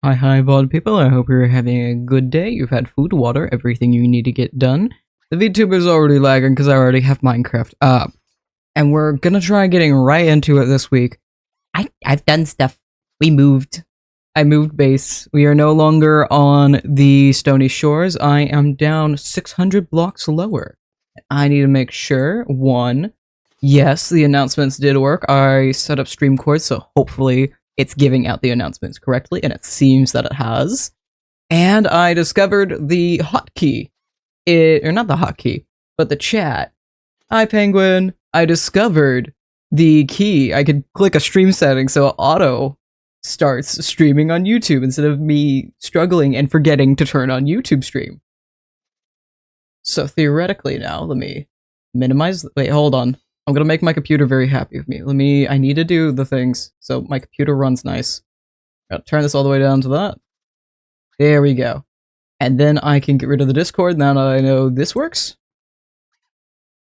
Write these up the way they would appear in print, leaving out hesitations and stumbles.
Hi, VOD people. I hope you're having a good day. You've had food, water, everything you need to get done. The VTuber's already lagging because I already have Minecraft up. And we're gonna try getting right into it this week. I've done stuff. We moved. I moved base. We are no longer on the stony shores. I am down 600 blocks lower. I need to make sure, one, yes, the announcements did work. I set up stream cords, so hopefully it's giving out the announcements correctly, and it seems that it has. And I discovered the hotkey. Or not the hotkey, but the chat. Hi, Penguin. I discovered the key. I could click a stream setting so it auto starts streaming on YouTube instead of me struggling and forgetting to turn on YouTube stream. So theoretically now, let me minimize. Wait, hold on. I'm gonna make my computer very happy with me. I need to do the things so my computer runs nice. Gotta turn this all the way down to that. There we go. And then I can get rid of the Discord now that I know this works.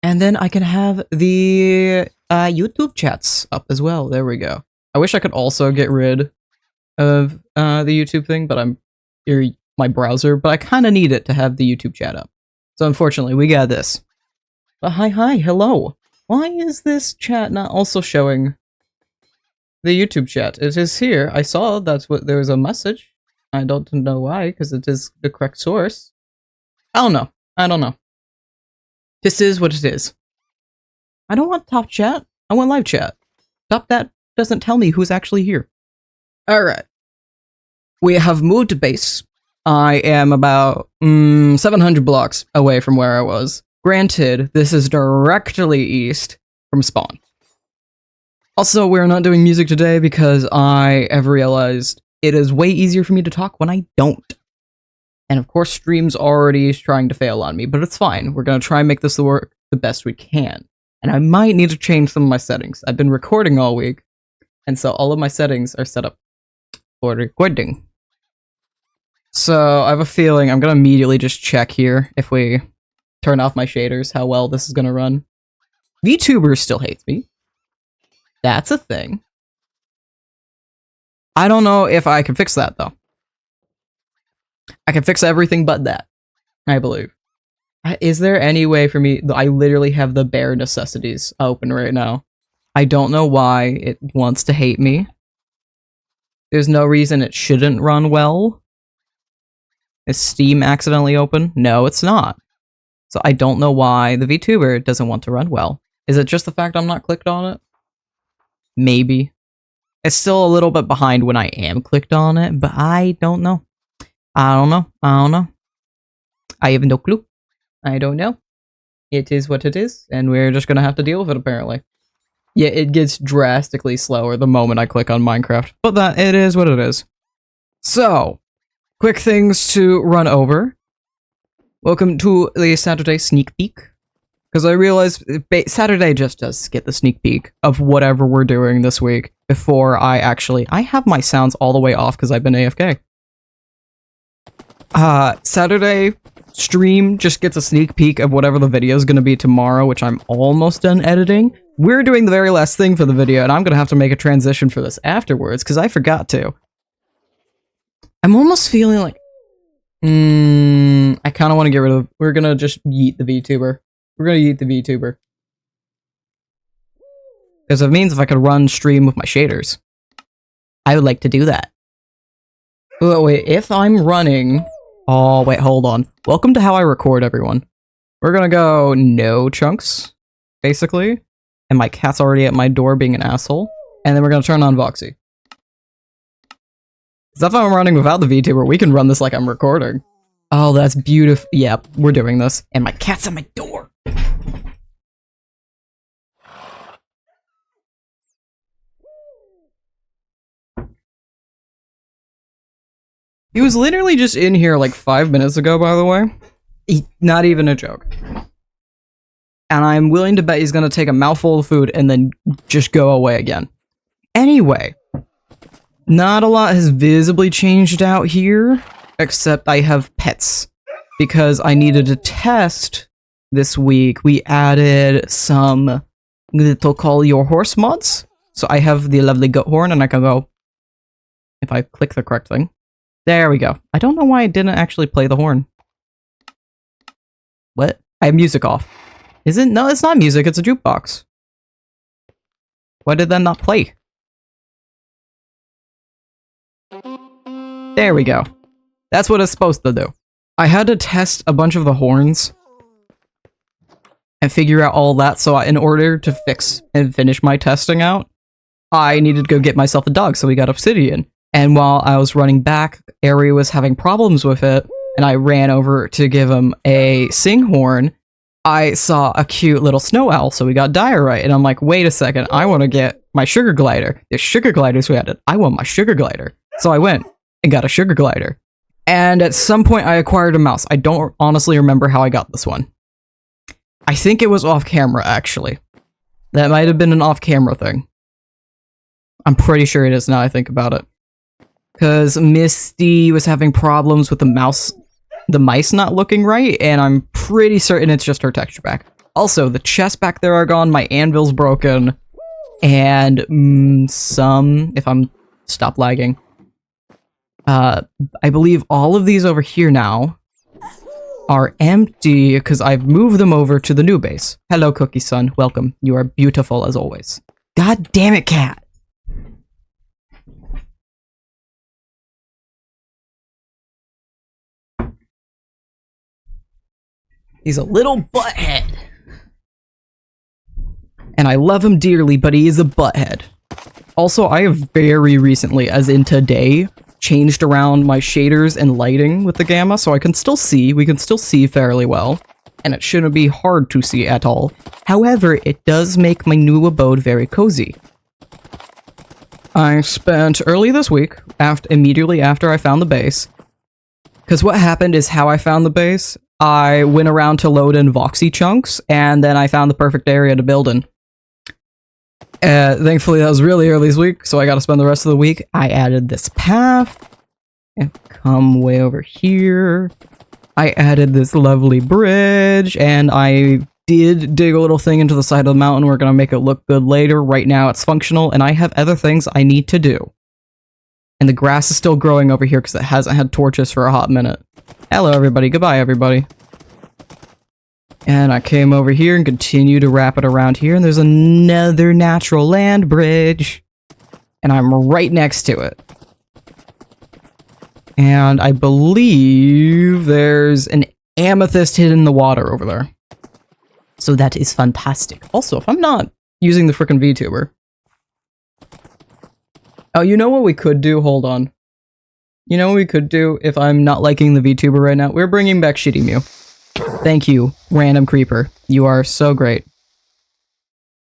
And then I can have the YouTube chats up as well. There we go. I wish I could also get rid of the YouTube thing, but my browser, but I kind of need it to have the YouTube chat up. So unfortunately, we got this. But hi, hello. Why is this chat not also showing the YouTube chat? It is here. I saw that's what there was a message. I don't know why, because it is the correct source. I don't know. This is what it is. I don't want top chat. I want live chat. Top that doesn't tell me who's actually here. Alright. We have moved to base. I am about 700 blocks away from where I was. Granted, this is directly east from spawn. Also, we're not doing music today because I have realized it is way easier for me to talk when I don't. And of course, stream's already trying to fail on me, but it's fine. We're gonna try and make this work the best we can. And I might need to change some of my settings. I've been recording all week, and so all of my settings are set up for recording. So I have a feeling I'm gonna immediately just check here if we turn off my shaders, how well this is gonna run. VTuber still hates me. That's a thing. I don't know if I can fix that, though. I can fix everything but that, I believe. Is there any way for me? I literally have the bare necessities open right now. I don't know why it wants to hate me. There's no reason it shouldn't run well. Is Steam accidentally open? No, it's not. So I don't know why the VTuber doesn't want to run well. Is it just the fact I'm not clicked on it? Maybe. It's still a little bit behind when I am clicked on it, but I don't know. I don't know. I have no clue. I don't know. It is what it is, and we're just gonna have to deal with it, apparently. Yeah, it gets drastically slower the moment I click on Minecraft, but that it is what it is. So, quick things to run over. Welcome to the Saturday sneak peek. Because I realize Saturday just does get the sneak peek of whatever we're doing this week before I have my sounds all the way off because I've been AFK. Saturday stream just gets a sneak peek of whatever the video is going to be tomorrow, which I'm almost done editing. We're doing the very last thing for the video, and I'm going to have to make a transition for this afterwards because I forgot to. I'm almost feeling like... I kind of want to get rid of... We're going to just yeet the VTuber. We're gonna eat the VTuber. Because it means if I could run stream with my shaders. I would like to do that. Oh, wait, if I'm running... Oh, wait, hold on. Welcome to how I record, everyone. We're gonna go no chunks, basically. And my cat's already at my door being an asshole. And then we're gonna turn on Voxy. Because if I'm running without the VTuber, we can run this like I'm recording. Oh, that's beautiful. Yep, we're doing this. And my cat's at my door. He was literally just in here like 5 minutes ago, by the way. Not even a joke. And I'm willing to bet he's gonna take a mouthful of food and then just go away again. Anyway, not a lot has visibly changed out here, except I have pets. Because I needed to test this week, we added some little call your horse mods. So I have the lovely goat horn and I can go, if I click the correct thing, There we go. I don't know why I didn't actually play the horn. What? I have music off. Is it? No, it's not music. It's a jukebox. Why did that not play? There we go. That's what it's supposed to do. I had to test a bunch of the horns and figure out all that, so in order to fix and finish my testing out, I needed to go get myself a dog, so we got obsidian. And while I was running back, Ari was having problems with it, and I ran over to give him a sing horn. I saw a cute little snow owl, so we got diorite, and I'm like, wait a second, I want to get my sugar glider. There's sugar gliders we added. I want my sugar glider. So I went and got a sugar glider. And at some point I acquired a mouse. I don't honestly remember how I got this one. I think it was off camera, actually. That might have been an off camera thing. I'm pretty sure it is now I think about it. Because Misty was having problems with the mice not looking right, and I'm pretty certain it's just her texture pack. Also, the chests back there are gone, my anvil's broken, and if I'm stop lagging. I believe all of these over here now are empty because I've moved them over to the new base. Hello, Cookie Son. Welcome. You are beautiful as always. God damn it, cat! He's a little butthead. And I love him dearly, but he is a butthead. Also, I have very recently, as in today, changed around my shaders and lighting with the gamma, so I can still see. We can still see fairly well, and it shouldn't be hard to see at all. However, it does make my new abode very cozy. I spent early this week, immediately after I found the base, because what happened is how I found the base, I went around to load in voxy chunks, and then I found the perfect area to build in. Thankfully, that was really early this week, so I got to spend the rest of the week. I added this path, and come way over here. I added this lovely bridge, and I did dig a little thing into the side of the mountain. We're going to make it look good later. Right now, it's functional, and I have other things I need to do. And the grass is still growing over here because it hasn't had torches for a hot minute. Hello, everybody. Goodbye, everybody. And I came over here and continue to wrap it around here, and there's another natural land bridge. And I'm right next to it. And I believe there's an amethyst hidden in the water over there. So that is fantastic. Also, if I'm not using the frickin' VTuber... Oh, you know what we could do? Hold on. You know what we could do if I'm not liking the VTuber right now? We're bringing back Shitty Mew. Thank you, random creeper. You are so great.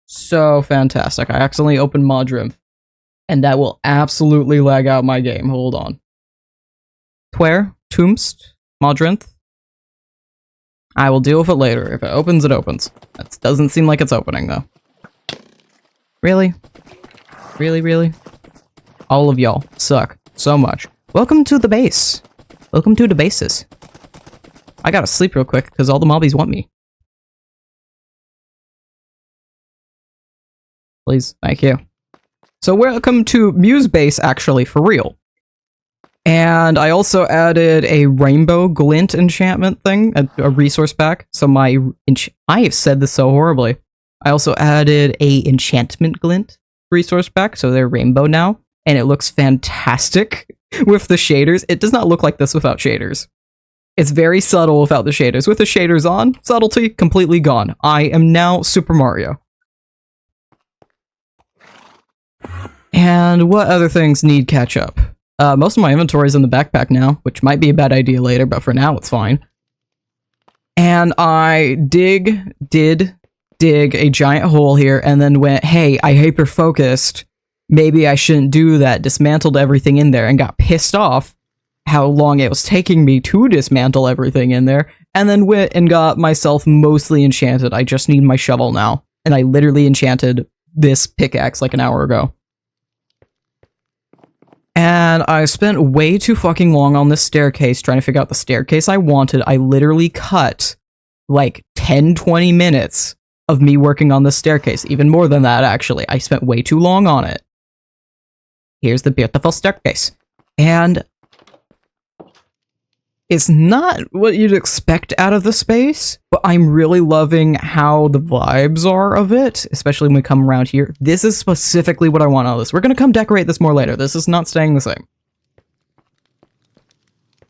So fantastic. I accidentally opened Modriv. And that will absolutely lag out my game. Hold on. Twer, Toomst, Modrinth. I will deal with it later. If it opens, it opens. That doesn't seem like it's opening, though. Really? Really, really? All of y'all suck so much. Welcome to the base. Welcome to the bases. I gotta sleep real quick, because all the mobbies want me. Please, thank you. So welcome to Muse Base, actually, for real. And I also added a rainbow glint enchantment thing, a resource pack. So I have said this so horribly. I also added a enchantment glint resource pack, so they're rainbow now. And it looks fantastic with the shaders. It does not look like this without shaders. It's very subtle without the shaders. With the shaders on, subtlety completely gone. I am now Super Mario. And what other things need catch up? Most of my inventory is in the backpack now, which might be a bad idea later, but for now it's fine. And I did dig a giant hole here and then went, hey, I hyper-focused. Maybe I shouldn't do that. Dismantled everything in there and got pissed off how long it was taking me to dismantle everything in there, and then went and got myself mostly enchanted. I just need my shovel now, and I literally enchanted this pickaxe like an hour ago. And I spent way too fucking long on this staircase trying to figure out the staircase I wanted. I literally cut like 10-20 minutes of me working on this staircase. Even more than that, actually. I spent way too long on it. Here's the beautiful staircase. And It's not what you'd expect out of the space, but I'm really loving how the vibes are of it, especially when we come around here. This is specifically what I want out of this. We're going to come decorate this more later. This is not staying the same.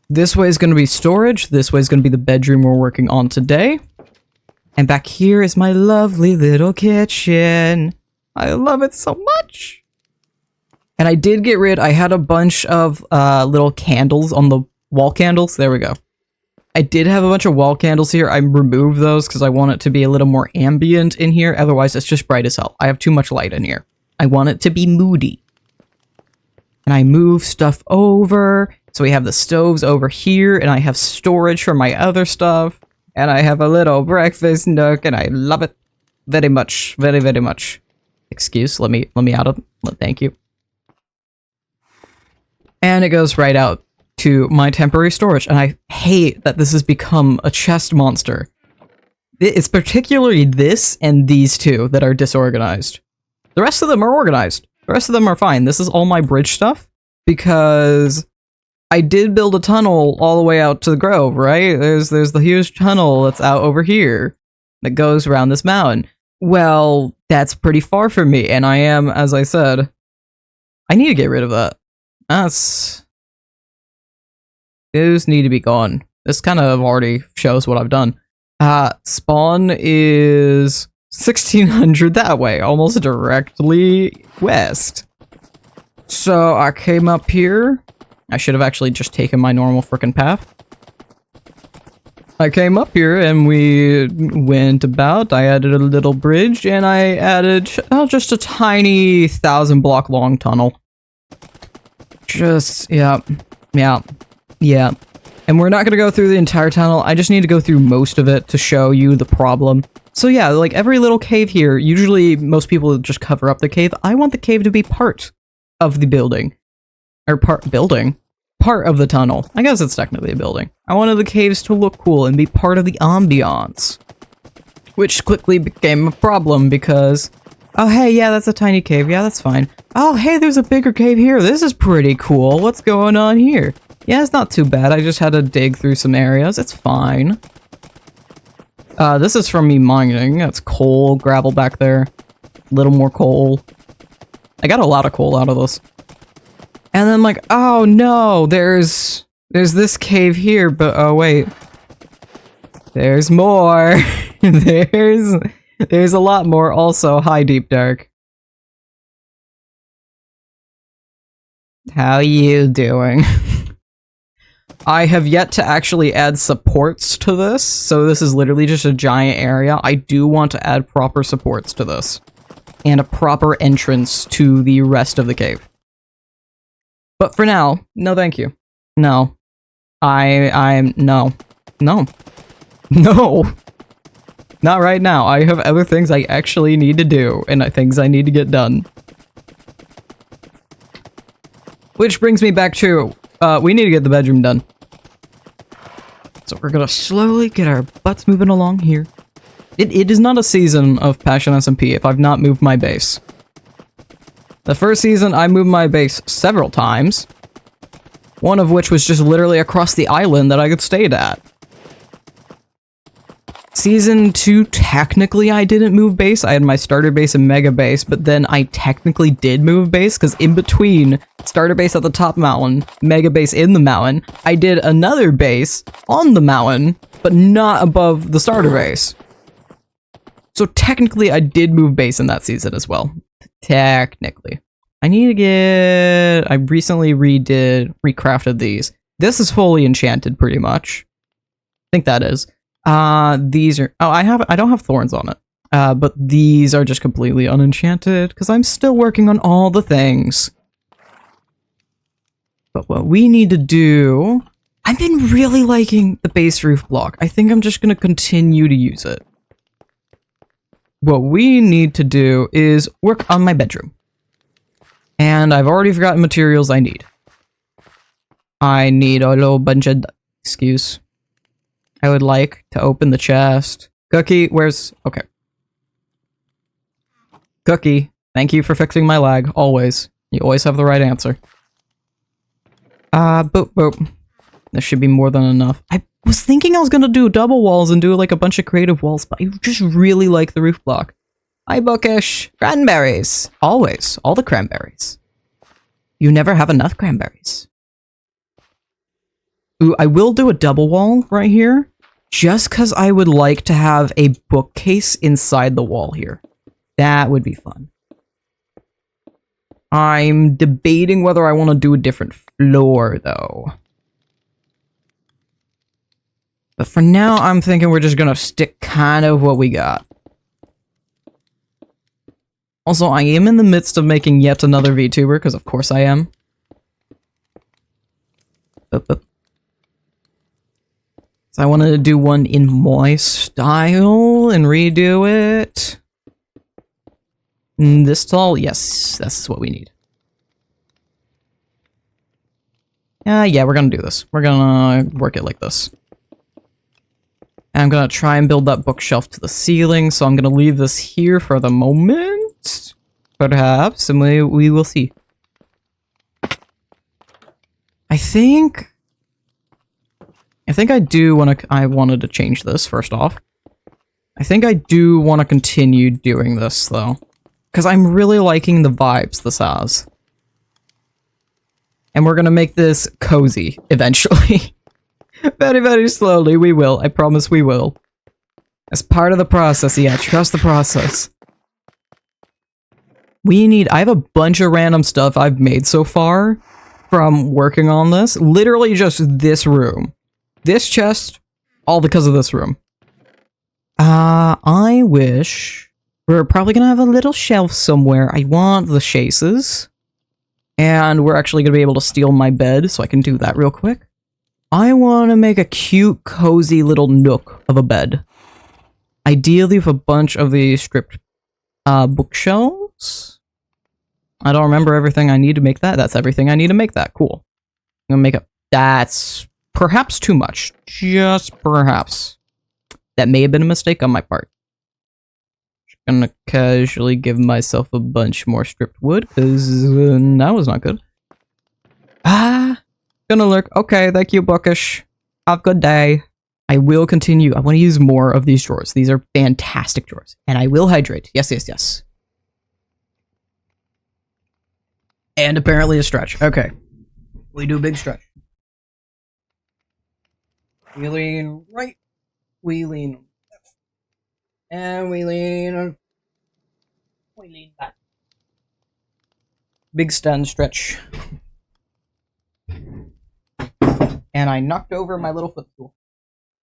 This way is going to be storage. This way is going to be the bedroom we're working on today. And back here is my lovely little kitchen. I love it so much. And I did get rid, I had a bunch of little candles on the wall candles. There we go. I did have a bunch of wall candles here. I removed those because I want it to be a little more ambient in here. Otherwise, it's just bright as hell. I have too much light in here. I want it to be moody. And I move stuff over. So we have the stoves over here, and I have storage for my other stuff. And I have a little breakfast nook, and I love it very much. Very, very much. Excuse, let me out of, thank you. And it goes right out to my temporary storage, and I hate that this has become a chest monster. It's particularly this and these two that are disorganized. The rest of them are organized. The rest of them are fine. This is all my bridge stuff, because I did build a tunnel all the way out to the grove, right? There's the huge tunnel that's out over here that goes around this mountain. Well, that's pretty far from me, and I am, as I said, I need to get rid of that. Those need to be gone. This kind of already shows what I've done. Spawn is 1600 that way, almost directly west. So I came up here. I should have actually just taken my normal frickin' path. I came up here and we went about. I added a little bridge and I added just a tiny 1,000 block long tunnel. Just, yeah. And we're not going to go through the entire tunnel. I just need to go through most of it to show you the problem. So yeah, like every little cave here, usually most people just cover up the cave. I want the cave to be part of the building. Or part of the tunnel. I guess it's technically a building. I wanted the caves to look cool and be part of the ambiance. Which quickly became a problem because, oh hey, yeah, that's a tiny cave. Yeah, that's fine. Oh hey, there's a bigger cave here. This is pretty cool. What's going on here? Yeah, it's not too bad. I just had to dig through some areas. It's fine. This is from me mining. That's coal, gravel back there. A little more coal. I got a lot of coal out of this. And then like, oh no, there's this cave here, but oh wait. There's more. There's a lot more also. Hi, Deep Dark. How you doing? I have yet to actually add supports to this, so this is literally just a giant area. I do want to add proper supports to this. And a proper entrance to the rest of the cave. But for now, no thank you. No. No. Not right now. I have other things I actually need to do, and things I need to get done. Which brings me back to, we need to get the bedroom done. So we're gonna slowly get our butts moving along here. It is not a season of Passion SMP if I've not moved my base. The first season, I moved my base several times. One of which was just literally across the island that I could stay at. Season 2, technically I didn't move base. I had my starter base and mega base, but then I technically did move base, because in between starter base at the top mountain, mega base in the mountain, I did another base on the mountain, but not above the starter base. So technically I did move base in that season as well. Technically. I need to get... I recently recrafted these. This is fully enchanted pretty much. I think that is. These are... Oh, I don't have thorns on it. But these are just completely unenchanted, because I'm still working on all the things. But what we need to do... I've been really liking the base roof block. I think I'm just going to continue to use it. What we need to do is work on my bedroom. And I've already forgotten materials I need. I need a little bunch of... Excuse. I would like to open the chest. Cookie, where's... Okay. Cookie, thank you for fixing my lag, always. You always have the right answer. Boop, boop. There should be more than enough. I was thinking I was gonna do double walls and do like a bunch of creative walls, but I just really like the roof block. Hi, bookish. Cranberries. Always. All the cranberries. You never have enough cranberries. Ooh, I will do a double wall right here, just because I would like to have a bookcase inside the wall here. That would be fun. I'm debating whether I want to do a different floor, though. But for now, I'm thinking we're just gonna stick kind of what we got. Also, I am in the midst of making yet another VTuber, because of course I am. So I wanted to do one in my style and redo it. This tall? Yes, that's what we need. Yeah, we're gonna do this. We're gonna work it like this. And I'm gonna try and build that bookshelf to the ceiling, so I'm gonna leave this here for the moment. Perhaps, and we will see. I think I wanted to change this, first off. I think I do want to continue doing this, though. Because I'm really liking the vibes this has. And we're gonna make this cozy, eventually. Very, very slowly, we will. I promise we will. As part of the process, yeah, trust the process. I have a bunch of random stuff I've made so far from working on this. Literally just this room. This chest, all because of this room. I wish... We're probably gonna have a little shelf somewhere. I want the chases. And we're actually gonna be able to steal my bed, so I can do that real quick. I want to make a cute, cozy little nook of a bed. Ideally with a bunch of the stripped bookshelves. I don't remember everything I need to make that. That's everything I need to make that. Cool. I'm gonna make a... That's perhaps too much. Just perhaps. That may have been a mistake on my part. Just gonna casually give myself a bunch more stripped wood, because that was not good. Gonna lurk. Okay, thank you, bookish. Have a good day. I will continue. I want to use more of these drawers. These are fantastic drawers. And I will hydrate. Yes, yes, yes. And apparently a stretch. Okay. We do a big stretch. We lean right. We lean left. And we lean back. Big stand stretch. And I knocked over my little footstool.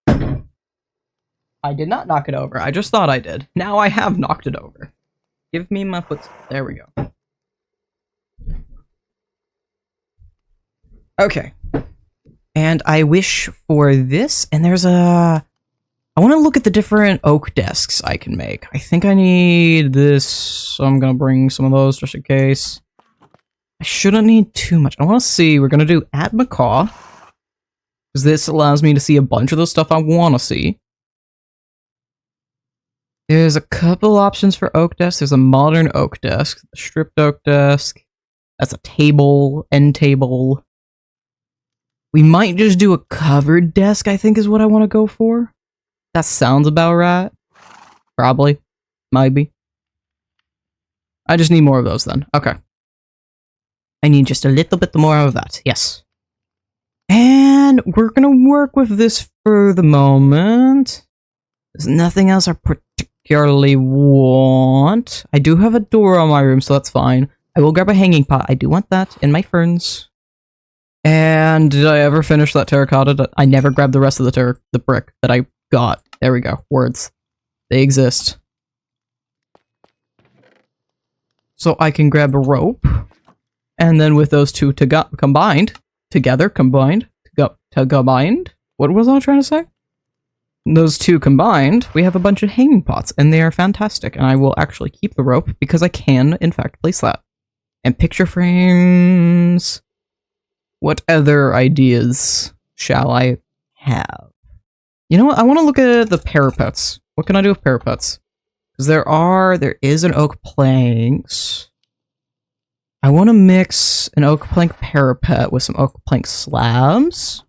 I did not knock it over. I just thought I did. Now I have knocked it over. Give me my footstool. There we go. Okay. And I wish for this, and there's a... I want to look at the different oak desks I can make. I think I need this, so I'm gonna bring some of those just in case. I shouldn't need too much. I want to see, we're gonna do at Macaw. Because this allows me to see a bunch of the stuff I want to see. There's a couple options for oak desk. There's a modern oak desk, a stripped oak desk. That's a table, end table. We might just do a covered desk, I think is what I want to go for. That sounds about right. Probably. Might be. I just need more of those then. Okay. I need just a little bit more of that. Yes. And we're gonna work with this for the moment. There's nothing else I particularly want. I do have a door on my room, so that's fine. I will grab a hanging pot. I do want that in my ferns. And did I ever finish that terracotta? I never grabbed the rest of the brick that I got. There we go. Words. They exist. So I can grab a rope. And then with those two combined... What was I trying to say? Those two combined, we have a bunch of hanging pots, and they are fantastic, and I will actually keep the rope, because I can, in fact, place that. And picture frames... What other ideas shall I have? You know what, I want to look at the parapets. What can I do with parapets? Because there is an oak planks. I want to mix an oak plank parapet with some oak plank slabs.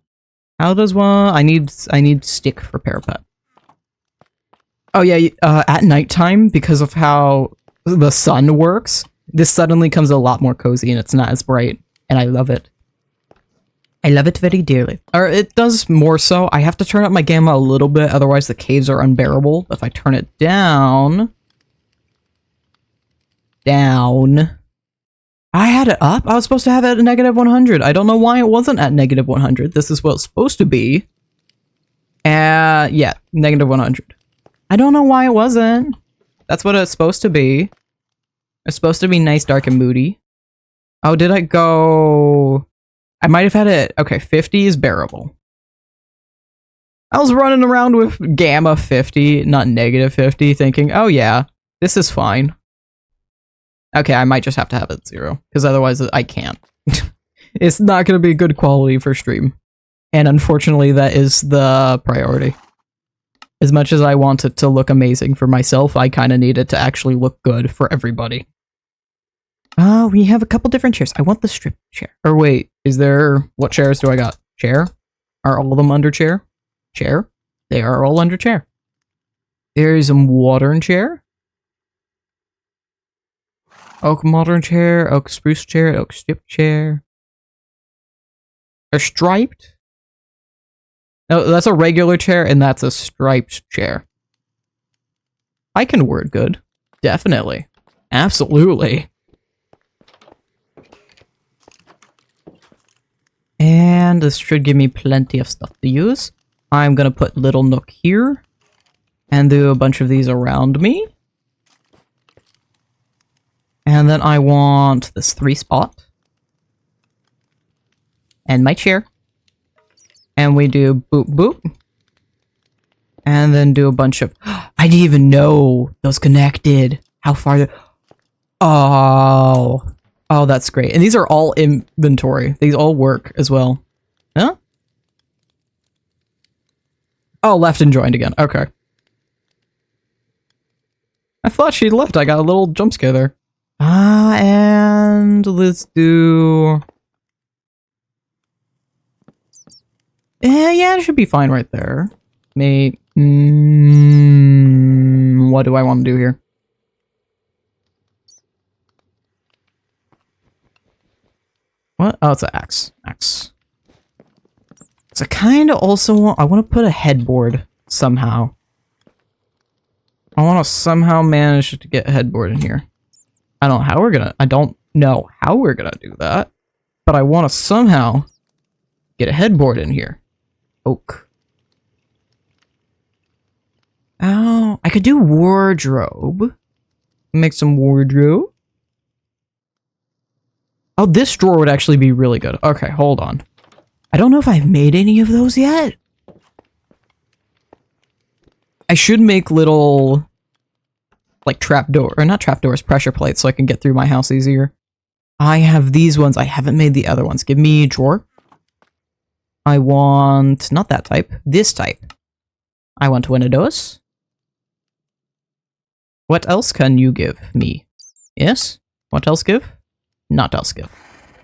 How does one... I need stick for parapet. Oh yeah, at nighttime, because of how the sun works, this suddenly comes a lot more cozy and it's not as bright. And I love it. I love it very dearly. Or it does more so. I have to turn up my gamma a little bit, otherwise the caves are unbearable. If I turn it down... I had it up. I was supposed to have it at -100. I don't know why it wasn't at -100. This is what it's supposed to be. Yeah, -100. I don't know why it wasn't. That's what it's supposed to be. It's supposed to be nice, dark, and moody. Oh, did I go... I might have had it... Okay, 50 is bearable. I was running around with gamma 50, not -50, thinking, oh yeah, this is fine. Okay, I might just have to have it 0, because otherwise I can't. It's not going to be good quality for stream. And unfortunately, that is the priority. As much as I want it to look amazing for myself, I kind of need it to actually look good for everybody. We have a couple different chairs. I want the strip chair. Or wait, is there... What chairs do I got? Chair? Are all of them under chair? Chair? They are all under chair. There's a modern chair. Oak modern chair, oak spruce chair, oak strip chair. They're striped? No, that's a regular chair and that's a striped chair. I can word good. Definitely. Absolutely. And this should give me plenty of stuff to use. I'm gonna put little nook here. And do a bunch of these around me. And then I want this 3 spot. And my chair. And we do boop boop. And then do a bunch of... I didn't even know those connected. How far... Oh. Oh, that's great. And these are all inventory. These all work as well. Huh? Oh, left and joined again. Okay. I thought she left. I got a little jump scare there. And let's do... Yeah, it should be fine right there. What do I want to do here? What? Oh, it's an axe. Axe. So I kind of also want... I want to put a headboard somehow. I want to somehow manage to get a headboard in here. I don't know how we're gonna... I don't know how we're gonna do that. But I want to somehow get a headboard in here. Oak. Oh, I could do wardrobe. Make some wardrobe. Oh, this drawer would actually be really good. Okay, hold on. I don't know if I've made any of those yet. I should make little... like trapdoor, or not trapdoors, pressure plates so I can get through my house easier. I have these ones. I haven't made the other ones. Give me a drawer. I want... not that type. This type. I want windows. What else can you give me? Yes? What else give? Not else give.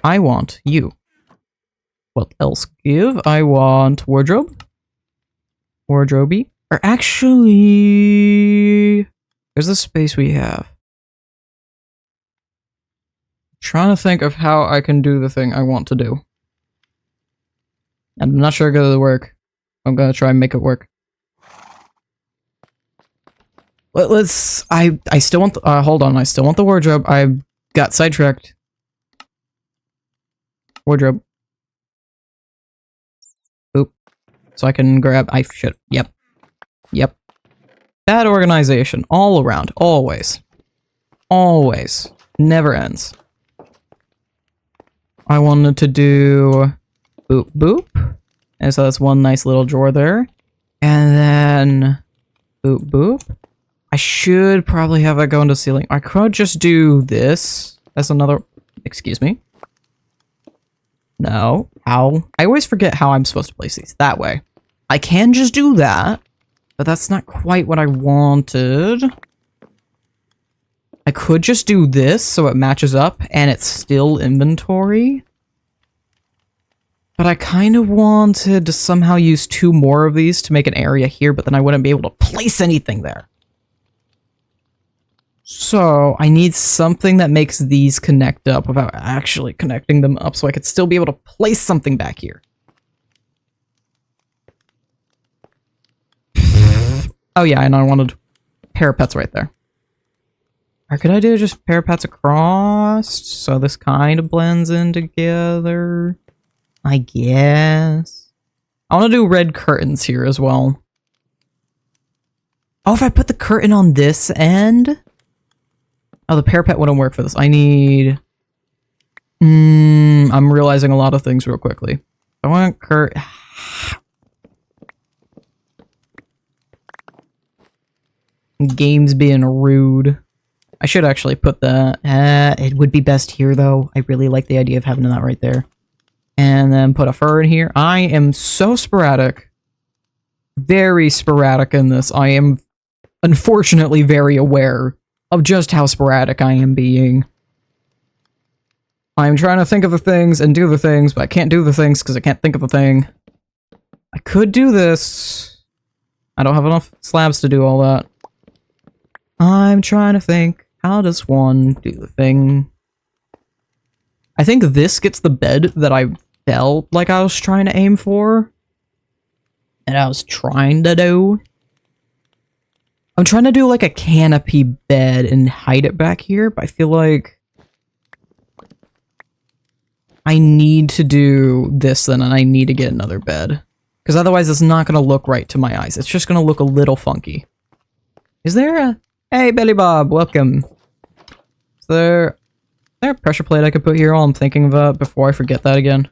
I want you. What else give? I want wardrobe. Wardrobe. Or actually... there's the space we have. Trying to think of how I can do the thing I want to do. I'm not sure it's gonna work. I'm gonna try and make it work. Let's... I still want... hold on. I still want the wardrobe. I got sidetracked. Wardrobe. Oop. So I can grab... I should... Yep. Yep. Bad organization. All around. Always. Always. Never ends. I wanted to do... boop boop. And so that's one nice little drawer there. And then... boop boop. I should probably have that go into the ceiling. I could just do this as another... excuse me. No. How? I always forget how I'm supposed to place these. That way. I can just do that. But that's not quite what I wanted. I could just do this so it matches up and it's still inventory. But I kind of wanted to somehow use 2 more of these to make an area here, but then I wouldn't be able to place anything there. So I need something that makes these connect up without actually connecting them up, so I could still be able to place something back here. Oh yeah, and I wanted parapets right there. Or could I do just parapets across, so this kind of blends in together? I guess. I want to do red curtains here as well. Oh, if I put the curtain on this end? Oh, the parapet wouldn't work for this. I need... I'm realizing a lot of things real quickly. I want Game's being rude. I should actually put that. It would be best here, though. I really like the idea of having that right there. And then put a fur in here. I am so sporadic. Very sporadic in this. I am, unfortunately, very aware of just how sporadic I am being. I'm trying to think of the things and do the things, but I can't do the things because I can't think of a thing. I could do this. I don't have enough slabs to do all that. I'm trying to think. How does one do the thing? I think this gets the bed that I felt like I was trying to aim for. And I was trying to do. I'm trying to do like a canopy bed and hide it back here, but I feel like I need to do this then, and I need to get another bed. Because otherwise it's not going to look right to my eyes. It's just going to look a little funky. Is there a... Hey, Belly Bob, welcome. Is there a pressure plate I could put here while I'm thinking of it before I forget that again?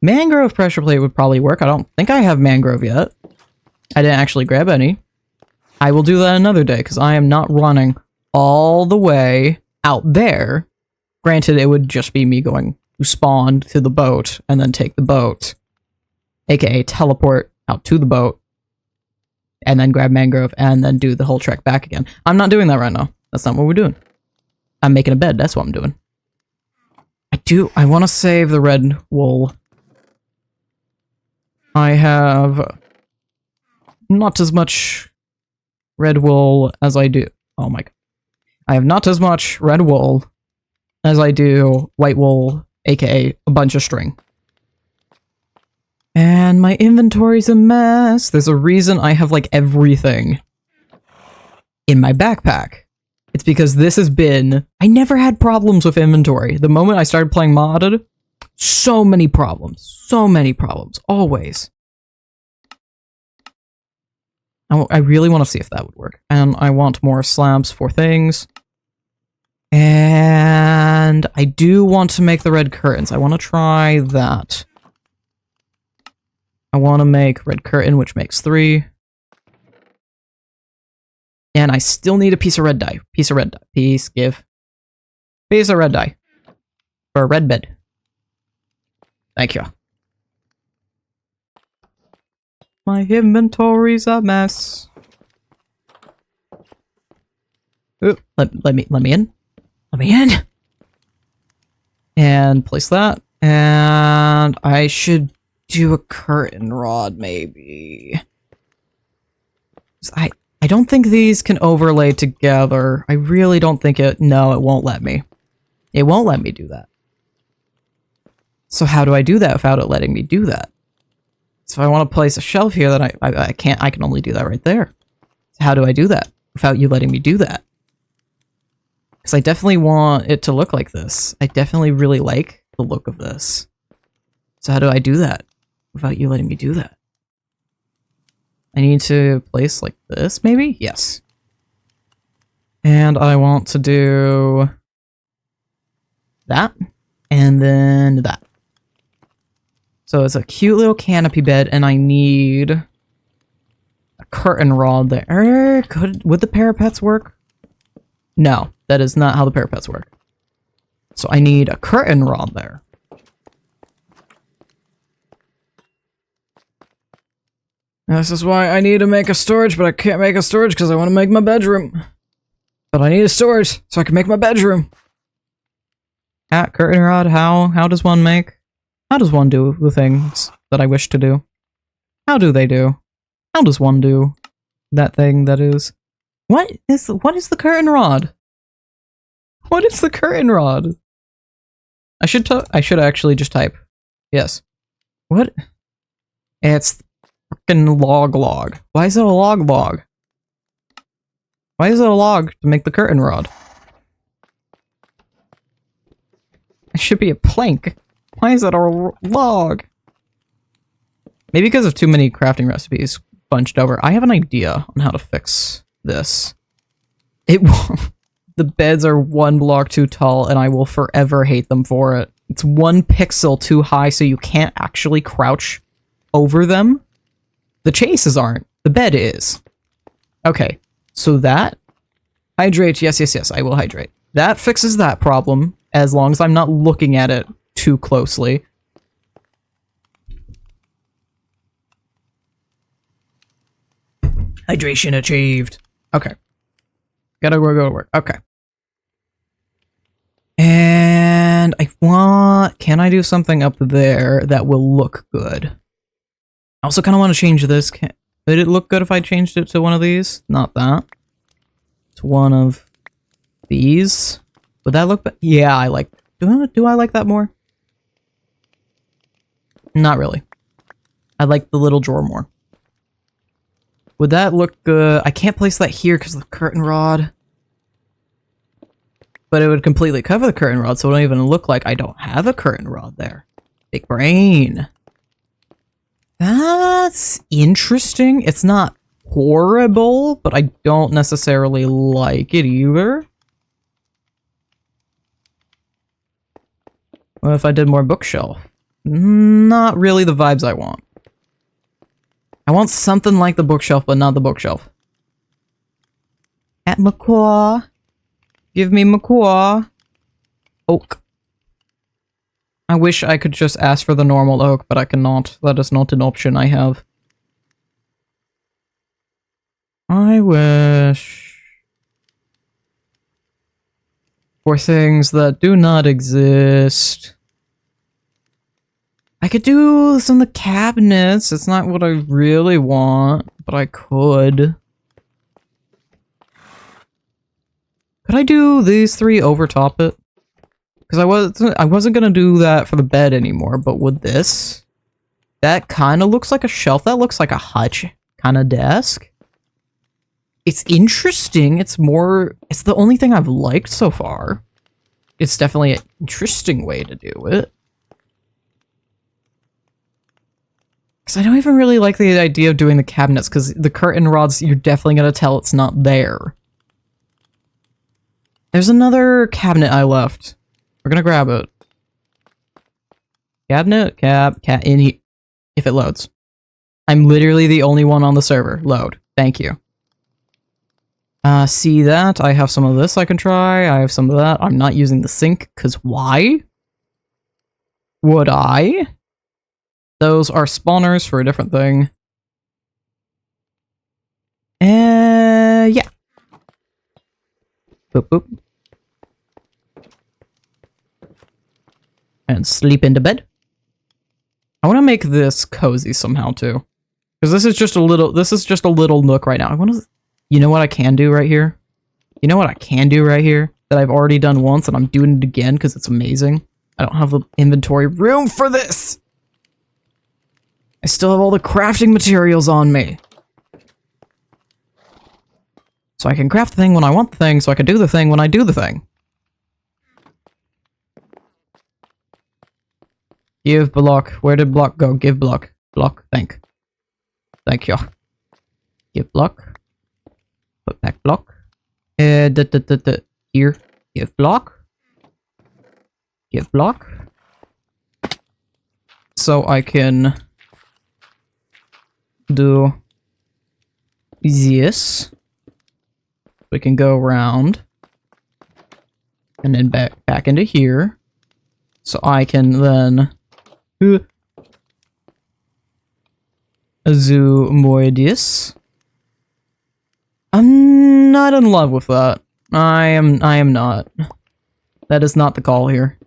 Mangrove pressure plate would probably work. I don't think I have mangrove yet. I didn't actually grab any. I will do that another day, because I am not running all the way out there. Granted, it would just be me going to spawn to the boat, and then take the boat, aka teleport out to the boat, and then grab mangrove, and then do the whole trek back again. I'm not doing that right now. That's not what we're doing. I'm making a bed, that's what I'm doing. I want to save the red wool. I have not as much red wool as I do. Oh my god. I have not as much red wool as I do white wool, aka a bunch of string. And my inventory's a mess. There's a reason I have like everything in my backpack. It's because this has been... I never had problems with inventory. The moment I started playing modded, so many problems. So many problems. Always. I really want to see if that would work. And I want more slabs for things. And I do want to make the red curtains. I want to try that. I want to make red curtain, which makes 3. And I still need a piece of red dye. Piece of red dye. Piece, give. Piece of red dye. For a red bed. Thank you. My inventory's a mess. Ooh, let me in. Let me in. And place that. And I should do a curtain rod, maybe. I don't think these can overlay together. I really don't think it... No, it won't let me. It won't let me do that. So how do I do that without it letting me do that? So if I want to place a shelf here, then I can't... I can only do that right there. So how do I do that without you letting me do that? Because I definitely want it to look like this. I definitely really like the look of this. So how do I do that without you letting me do that? I need to place like this, maybe? Yes. And I want to do that, and then that. So it's a cute little canopy bed, and I need a curtain rod there. Would the parapets work? No, that is not how the parapets work. So I need a curtain rod there. This is why I need to make a storage, but I can't make a storage because I want to make my bedroom. But I need a storage so I can make my bedroom. Curtain rod, how does one make? How does one do the things that I wish to do? How do they do? How does one do that thing that is... What is the curtain rod? What is the curtain rod? I should actually just type. Yes. What? It's frickin' log. Why is it a log? Why is it a log to make the curtain rod? It should be a plank. Why is it a log? Maybe because of too many crafting recipes bunched over. I have an idea on how to fix this. It won't. The beds are 1 block too tall, and I will forever hate them for it. It's 1 pixel too high, so you can't actually crouch over them. The chases aren't. The bed is. Okay, so that... Hydrate, yes, I will hydrate. That fixes that problem, as long as I'm not looking at it too closely. Hydration achieved. Okay. Gotta go to work. Okay. And I want... Can I do something up there that will look good? I also kind of want to change this. Would it look good if I changed it to one of these? Not that. It's one of these. Would that look... Yeah, I like... Do I like that more? Not really. I like the little drawer more. Would that look good? I can't place that here because of the curtain rod. But it would completely cover the curtain rod, so it don't even look like I don't have a curtain rod there. Big brain. That's interesting. It's not horrible, but I don't necessarily like it either. What if I did more bookshelf? Not really the vibes I want. I want something like the bookshelf, but not the bookshelf. At Macaw. Give me Macaw. Oak. I wish I could just ask for the normal oak, but I cannot. That is not an option I have. I wish... for things that do not exist. I could do some of the cabinets. It's not what I really want, but I could. Could I do these 3 over top it? Because I wasn't gonna do that for the bed anymore, but would this? That kind of looks like a shelf. That looks like a hutch kind of desk. It's interesting. It's the only thing I've liked so far. It's definitely an interesting way to do it. Because I don't even really like the idea of doing the cabinets, because the curtain rods, you're definitely going to tell it's not there. There's another cabinet I left. We're going to grab it. Cabinet, cat in here. If it loads. I'm literally the only one on the server. Load. Thank you. See that? I have some of this I can try. I have some of that. I'm not using the sink, because why? Would I? Those are spawners for a different thing. Yeah. Boop, boop. And sleep into bed. I want to make this cozy somehow, too. Because this is just a little nook right now. I want to... You know what I can do right here? You know what I can do right here? That I've already done once and I'm doing it again because it's amazing. I don't have the inventory room for this! I still have all the crafting materials on me. So I can craft the thing when I want the thing, so I can do the thing when I do the thing. Give block. Where did block go? Give block. Block. Thank you. Give block. Put back block. Here. Give block. Give block. So I can do this. We can go around. And then back into here. So I can then zoom this. I'm not in love with that. I am not. That is not the call here.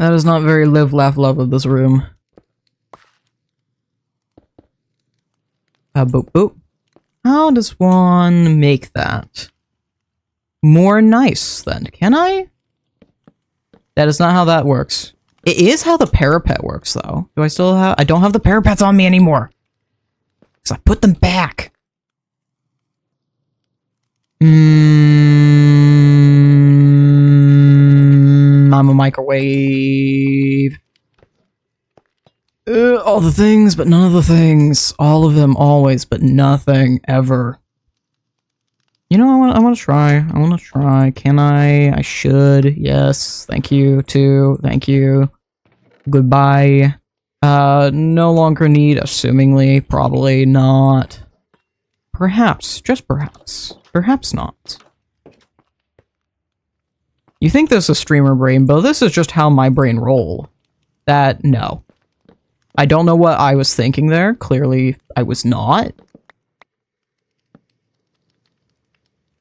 That is not very live, laugh, love of this room. Boop, boop. How does one make that more nice, then? Can I? That is not how that works. It is how the parapet works, though. Do I still have... I don't have the parapets on me anymore. Because I put them back. I'm a microwave. All the things, but none of the things. All of them, always, but nothing, ever. You know, I want to try. I want to try. Can I? I should. Yes. Thank you, too. Thank you. Goodbye. No longer need, assumingly. Probably not. Perhaps. Just perhaps. Perhaps not. You think this is streamer brain, but this is just how my brain roll. That, no. I don't know what I was thinking there. Clearly, I was not.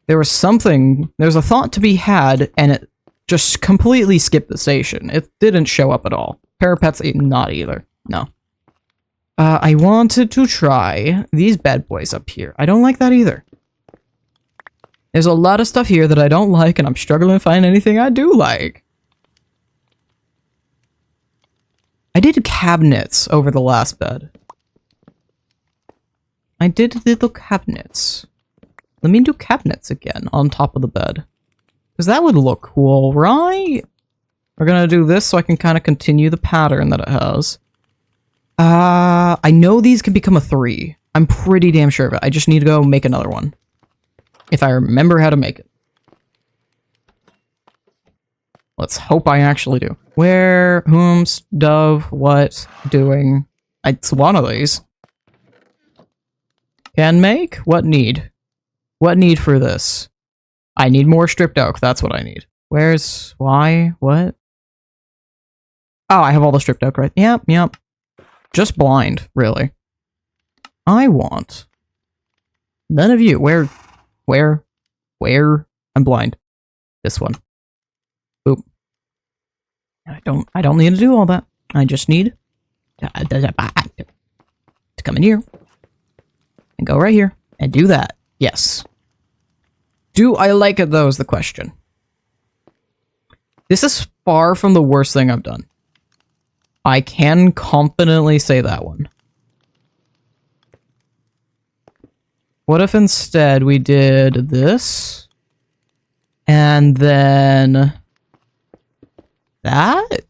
There was something, there's a thought to be had, and it just completely skipped the station. It didn't show up at all. Parapets, not either. No. I wanted to try these bad boys up here. I don't like that either. There's a lot of stuff here that I don't like, and I'm struggling to find anything I do like. I did cabinets over the last bed. I did little cabinets. Let me do cabinets again on top of the bed. Because that would look cool, right? We're gonna do this so I can kind of continue the pattern that it has. I know these can become a 3. I'm pretty damn sure of it. I just need to go make another one. If I remember how to make it. Let's hope I actually do. Where, whom's, dove, what, doing. It's one of these. Can make? What need? What need for this? I need more stripped oak, that's what I need. Where's, why, what? Oh, I have all the stripped oak, right? Yep, yep. Just blind, really. I want... None of you. Where? I'm blind. This one. Boop. I don't need to do all that. I just need to come in here and go right here and do that. Yes. Do I like it though is the question. This is far from the worst thing I've done. I can confidently say that one. What if instead we did this? And then... that?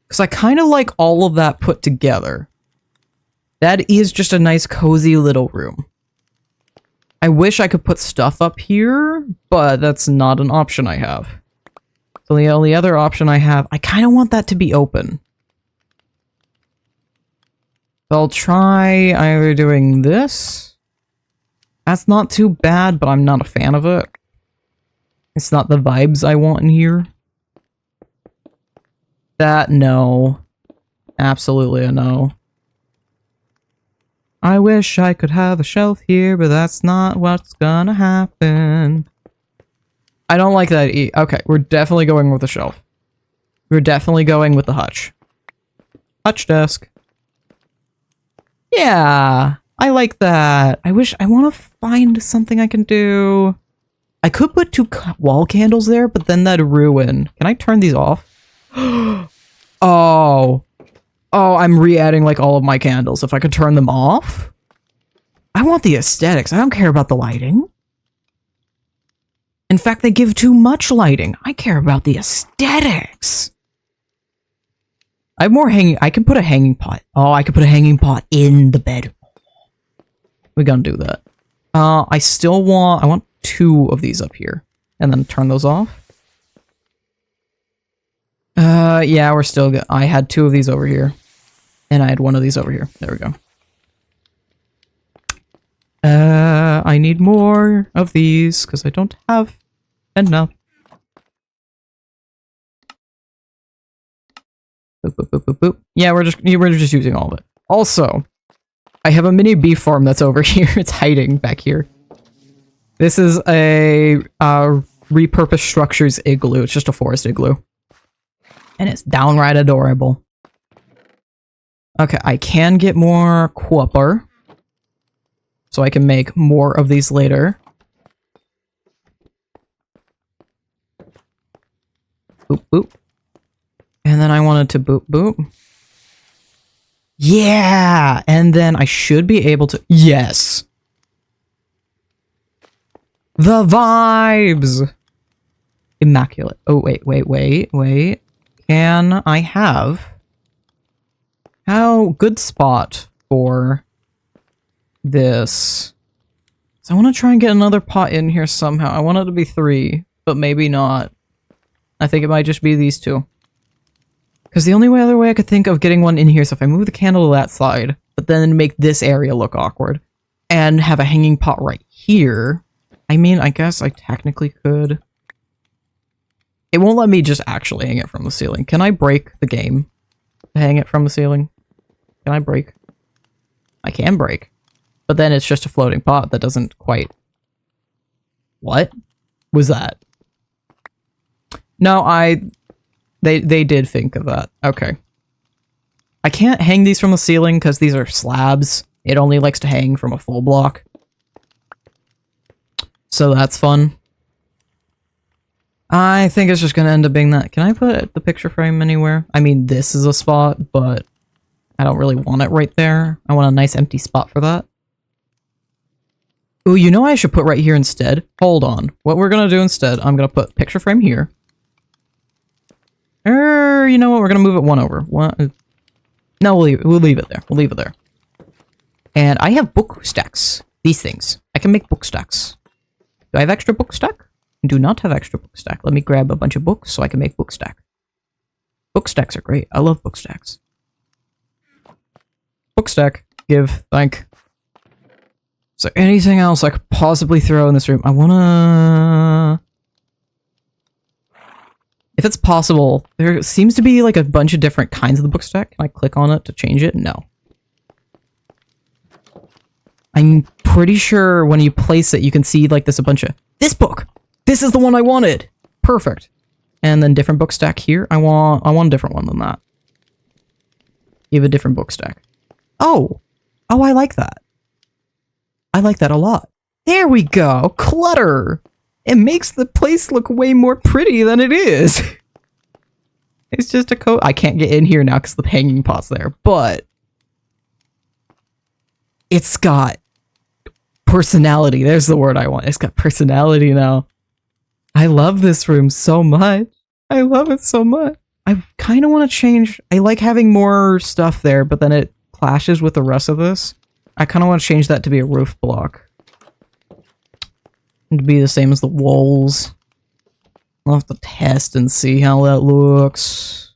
Because I kind of like all of that put together. That is just a nice cozy little room. I wish I could put stuff up here, but that's not an option I have. So the only other option I have, I kind of want that to be open. So I'll try either doing this. That's not too bad, but I'm not a fan of it. It's not the vibes I want in here. That, no. Absolutely a no. I wish I could have a shelf here, but that's not what's gonna happen. I don't like that okay, we're definitely going with the shelf. We're definitely going with the hutch. Hutch desk. Yeah, I like that. I want to find something I can do. I could put 2 wall candles there, but then that'd ruin. Can I turn these off? Oh. Oh, I'm re-adding like all of my candles. If I could turn them off? I want the aesthetics. I don't care about the lighting. In fact, they give too much lighting. I care about the aesthetics. I have more hanging... I can put a hanging pot. Oh, I could put a hanging pot in the bed. We're gonna do that. I still want... I want 2 of these up here. And then turn those off. Yeah, we're still good. I had 2 of these over here. And I had 1 of these over here. There we go. I need more of these, because I don't have enough. Boop, boop, boop, boop, boop. Yeah, we're just using all of it. Also, I have a mini bee farm that's over here. It's hiding back here. This is a repurposed structures igloo. It's just a forest igloo. And it's downright adorable. Okay, I can get more copper. So I can make more of these later. Boop, boop. And then I wanted to boop, boop. Yeah! And then I should be able to... Yes! The vibes! Immaculate. Oh, wait. Can I have... How good spot for this? So I want to try and get another pot in here somehow. I want it to be 3, but maybe not. I think it might just be these 2. Because the only other way I could think of getting one in here is if I move the candle to that side, but then make this area look awkward, and have a hanging pot right here. I mean, I guess I technically could. It won't let me just actually hang it from the ceiling. Can I break the game to hang it from the ceiling? Can I break? I can break. But then it's just a floating pot that doesn't quite... What was that? No, They did think of that. Okay. I can't hang these from the ceiling because these are slabs. It only likes to hang from a full block. So that's fun. I think it's just going to end up being that. Can I put the picture frame anywhere? I mean, this is a spot, but I don't really want it right there. I want a nice empty spot for that. Ooh, you know what I should put right here instead? Hold on. What we're going to do instead, I'm going to put picture frame here. You know what? We're gonna move it 1 over. No, we'll leave it there. We'll leave it there. And I have book stacks. These things. I can make book stacks. Do I have extra book stack? I do not have extra book stack. Let me grab a bunch of books so I can make book stack. Book stacks are great. I love book stacks. Book stack. Give. Thank. Is there anything else I could possibly throw in this room? I wanna... If it's possible, there seems to be like a bunch of different kinds of the book stack. Can I click on it to change it? No. I'm pretty sure when you place it, you can see like this a bunch of... This book! This is the one I wanted! Perfect. And then different book stack here. I want a different one than that. You have a different book stack. Oh! Oh, I like that. I like that a lot. There we go! Clutter! It makes the place look way more pretty than it is. It's just a coat. I can't get in here now because the hanging pot's there, but it's got personality. There's the word I want. It's got personality now. I love this room so much. I love it so much. I kind of want to change. I like having more stuff there, but then it clashes with the rest of this. I kind of want to change that to be a roof block. To be the same as the walls. I'll have to test and see how that looks.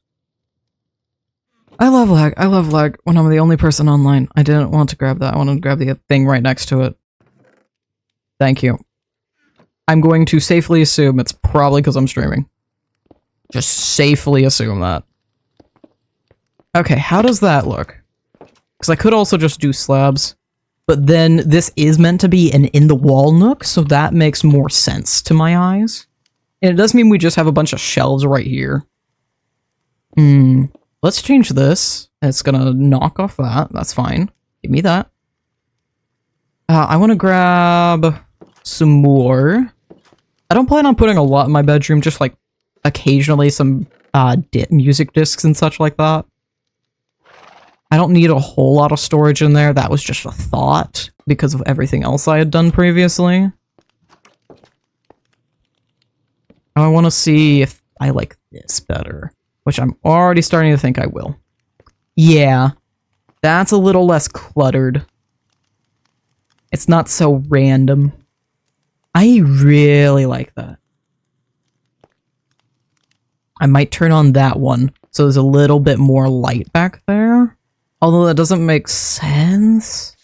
I love lag. I love lag when I'm the only person online. I didn't want to grab that. I wanted to grab the thing right next to it. Thank you. I'm going to safely assume it's probably because I'm streaming. Just safely assume that. Okay, how does that look? Because I could also just do slabs. But then this is meant to be an in-the-wall nook, so that makes more sense to my eyes. And it does mean we just have a bunch of shelves right here. Let's change this. It's gonna knock off that. That's fine. Give me that. I want to grab some more. I don't plan on putting a lot in my bedroom, just like occasionally some music discs and such like that. I don't need a whole lot of storage in there. That was just a thought because of everything else I had done previously. I want to see if I like this better, which I'm already starting to think I will. Yeah, that's a little less cluttered. It's not so random. I really like that. I might turn on that one so there's a little bit more light back there. Although that doesn't make sense.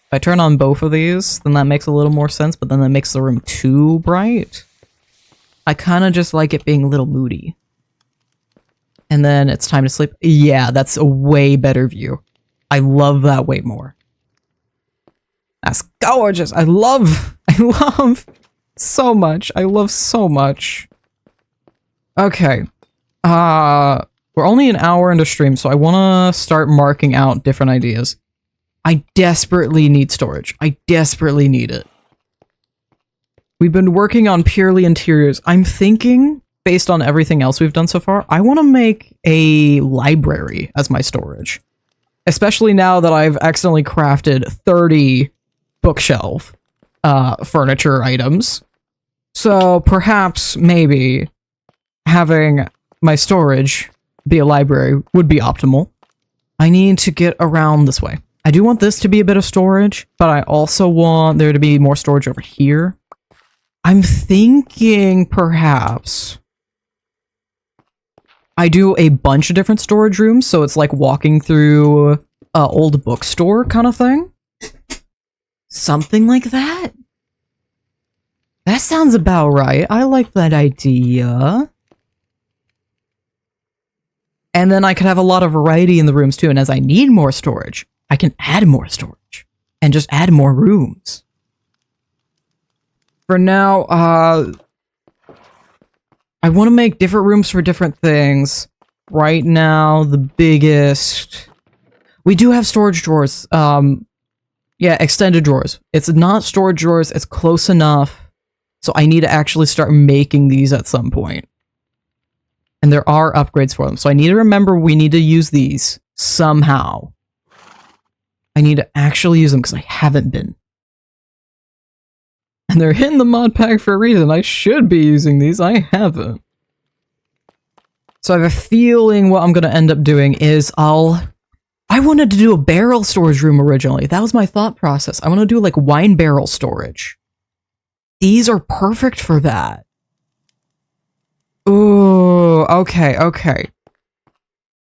If I turn on both of these, then that makes a little more sense, but then that makes the room too bright. I kind of just like it being a little moody. And then it's time to sleep. Yeah, that's a way better view. I love that way more. That's gorgeous. I love so much. I love so much. Okay. We're only an hour into stream, so I want to start marking out different ideas. I desperately need storage. I desperately need it. We've been working on purely interiors. I'm thinking, based on everything else we've done so far, I want to make a library as my storage. Especially now that I've accidentally crafted 30 bookshelf furniture items. So perhaps, maybe, having my storage be a library would be optimal. I need to get around this way. I do want this to be a bit of storage, but I also want there to be more storage over here. I'm thinking perhaps I do a bunch of different storage rooms, so it's like walking through an old bookstore kind of thing. Something like that. That sounds about right. I like that idea. And then I could have a lot of variety in the rooms too, and as I need more storage, I can add more storage and just add more rooms. For now, I want to make different rooms for different things. Right now, the biggest... We do have storage drawers. Yeah, extended drawers. It's not storage drawers, it's close enough. So I need to actually start making these at some point. And there are upgrades for them. So I need to remember we need to use these somehow. I need to actually use them because I haven't been. And they're in the mod pack for a reason. I should be using these. I haven't. So I have a feeling what I'm going to end up doing is I wanted to do a barrel storage room originally. That was my thought process. I want to do like wine barrel storage. These are perfect for that. Ooh, okay, okay.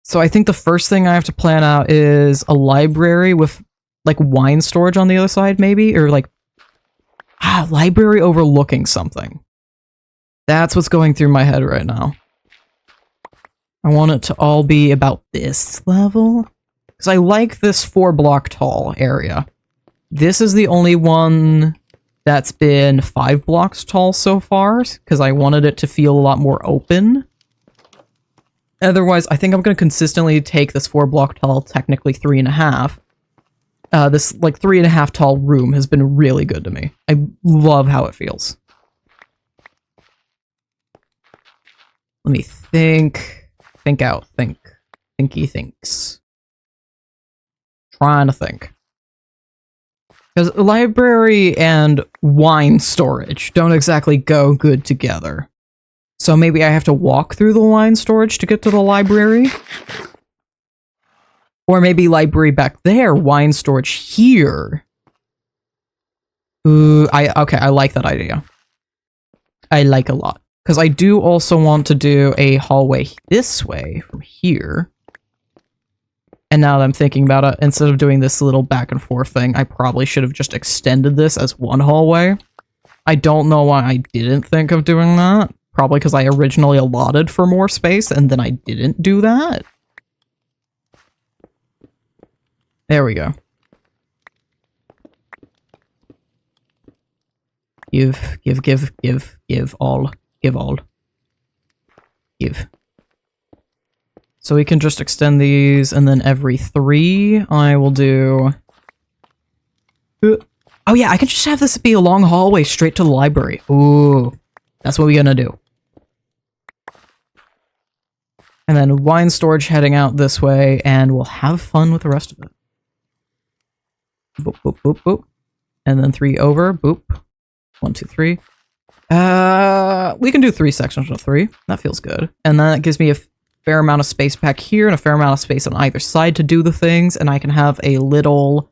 So I think the first thing I have to plan out is a library with like wine storage on the other side, maybe? Or like, library overlooking something. That's what's going through my head right now. I want it to all be about this level. Because I like this 4-block tall area. This is the only one that's been 5 blocks tall so far, because I wanted it to feel a lot more open. Otherwise, I think I'm going to consistently take this 4-block tall, technically 3.5. This, like, 3.5 tall room has been really good to me. I love how it feels. Let me think. Think out. Think. Thinky thinks. Trying to think. Because library and wine storage don't exactly go good together. So maybe I have to walk through the wine storage to get to the library? Or maybe library back there, wine storage here. Ooh, okay, I like that idea. I like a lot. Because I do also want to do a hallway this way from here. And now that I'm thinking about it, instead of doing this little back and forth thing, I probably should have just extended this as one hallway. I don't know why I didn't think of doing that. Probably because I originally allotted for more space, and then I didn't do that. There we go. Give all. Give. So we can just extend these, and then every 3, I will do... Oh yeah, I can just have this be a long hallway straight to the library. Ooh, that's what we're gonna do. And then wine storage heading out this way, and we'll have fun with the rest of it. Boop, boop, boop, boop. And then 3 over, boop. 1, 2, 3. We can do 3 sections of 3. That feels good. And then that gives me a fair amount of space back here and a fair amount of space on either side to do the things, and I can have a little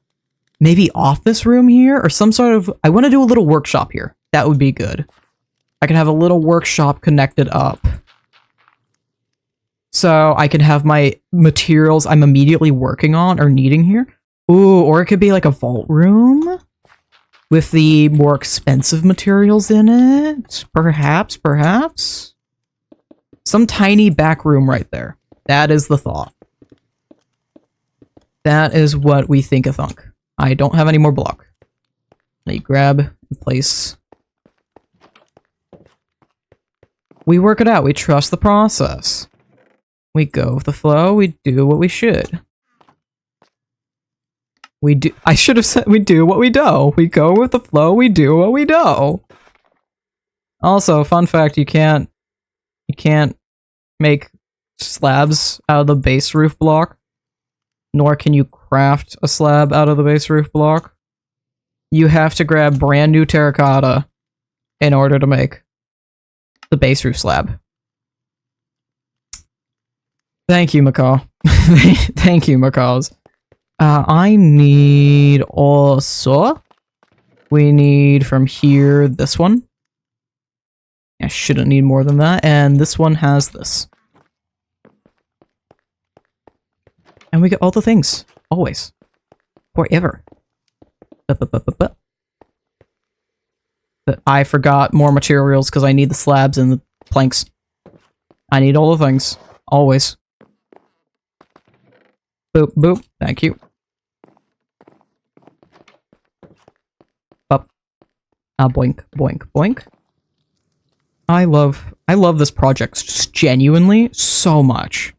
maybe office room here or some sort of... I want to do a little workshop here. That would be good. I can have a little workshop connected up. So I can have my materials I'm immediately working on or needing here. Ooh, or it could be like a vault room with the more expensive materials in it. Perhaps. Some tiny back room right there. That is the thought. That is what we think of thunk. I don't have any more block. Let me grab and place. We work it out. We trust the process. We go with the flow, we do what we should. I should have said we do what we do. We go with the flow, we do what we do. Also, fun fact, you can't make slabs out of the base roof block, nor can you craft a slab out of the base roof block. You have to grab brand new terracotta in order to make the base roof slab. Thank you, Macaw. Thank you, Macaws. I need also... We need from here this one. I shouldn't need more than that. And this one has this. And we get all the things. Always. Forever. But I forgot more materials because I need the slabs and the planks. I need all the things. Always. Boop, boop. Thank you. Up. Boink, boink, boink. I love this project just genuinely so much.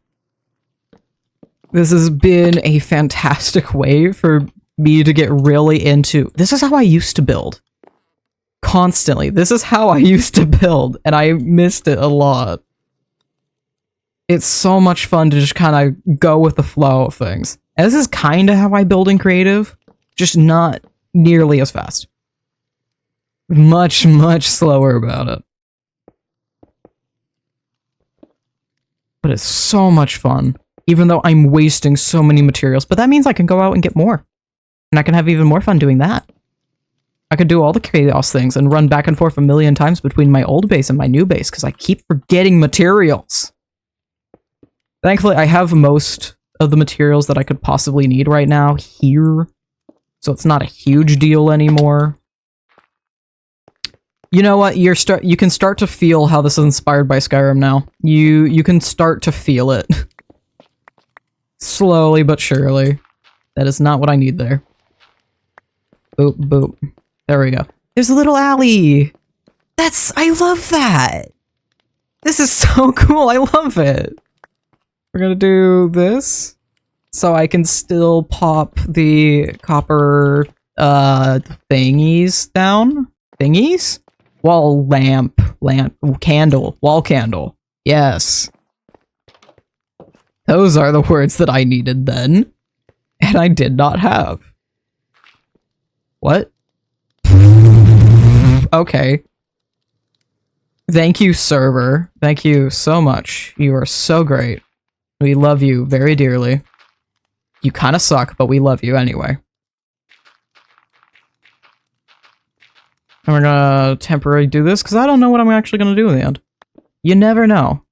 This has been a fantastic way for me to get really into... This is how I used to build. Constantly. This is how I used to build, and I missed it a lot. It's so much fun to just kind of go with the flow of things. And this is kind of how I build in creative, just not nearly as fast. Much, much slower about it. But it's so much fun, even though I'm wasting so many materials. But that means I can go out and get more. And I can have even more fun doing that. I could do all the chaos things and run back and forth a million times between my old base and my new base, because I keep forgetting materials. Thankfully, I have most of the materials that I could possibly need right now here. So it's not a huge deal anymore. You know what? You can start to feel how this is inspired by Skyrim now. You can start to feel it. Slowly but surely. That is not what I need there. Boop, boop. There we go. There's a little alley! I love that! This is so cool, I love it! We're gonna do this, so I can still pop the copper, thingies down? Thingies? Wall candle. Yes. Those are the words that I needed then, and I did not have. What? Okay. Thank you, server. Thank you so much. You are so great. We love you very dearly. You kind of suck, but we love you anyway. And we're gonna temporarily do this, because I don't know what I'm actually gonna do in the end. You never know.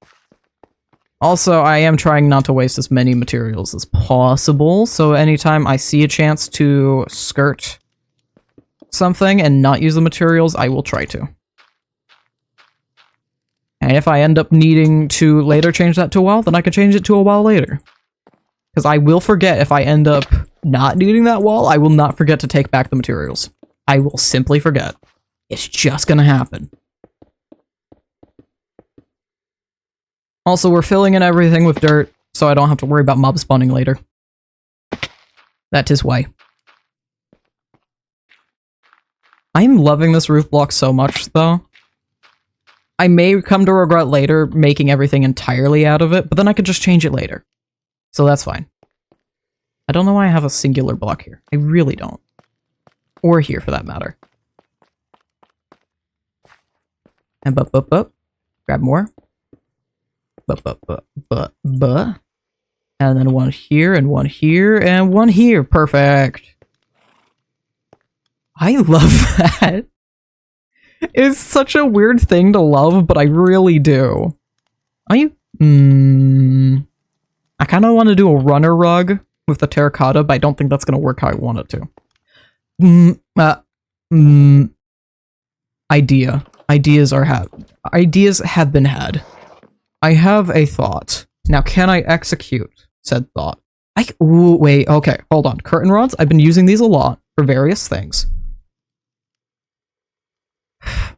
Also, I am trying not to waste as many materials as possible, so anytime I see a chance to skirt something and not use the materials, I will try to. And if I end up needing to later change that to a wall, then I can change it to a wall later. Because I will forget if I end up not needing that wall, I will not forget to take back the materials. I will simply forget. It's just gonna happen. Also, we're filling in everything with dirt, so I don't have to worry about mob spawning later. That is why. I'm loving this roof block so much, though. I may come to regret later making everything entirely out of it, but then I could just change it later. So that's fine. I don't know why I have a singular block here. I really don't. Or here, for that matter. And grab more. And then one here, and one here, and one here. Perfect. I love that. It's such a weird thing to love, but I really do. Are you? I kind of want to do a runner rug with the terracotta, but I don't think that's going to work how I want it to. Ideas have been had. I have a thought. Now, can I execute said thought? Ooh, wait, okay, hold on. Curtain rods, I've been using these a lot for various things.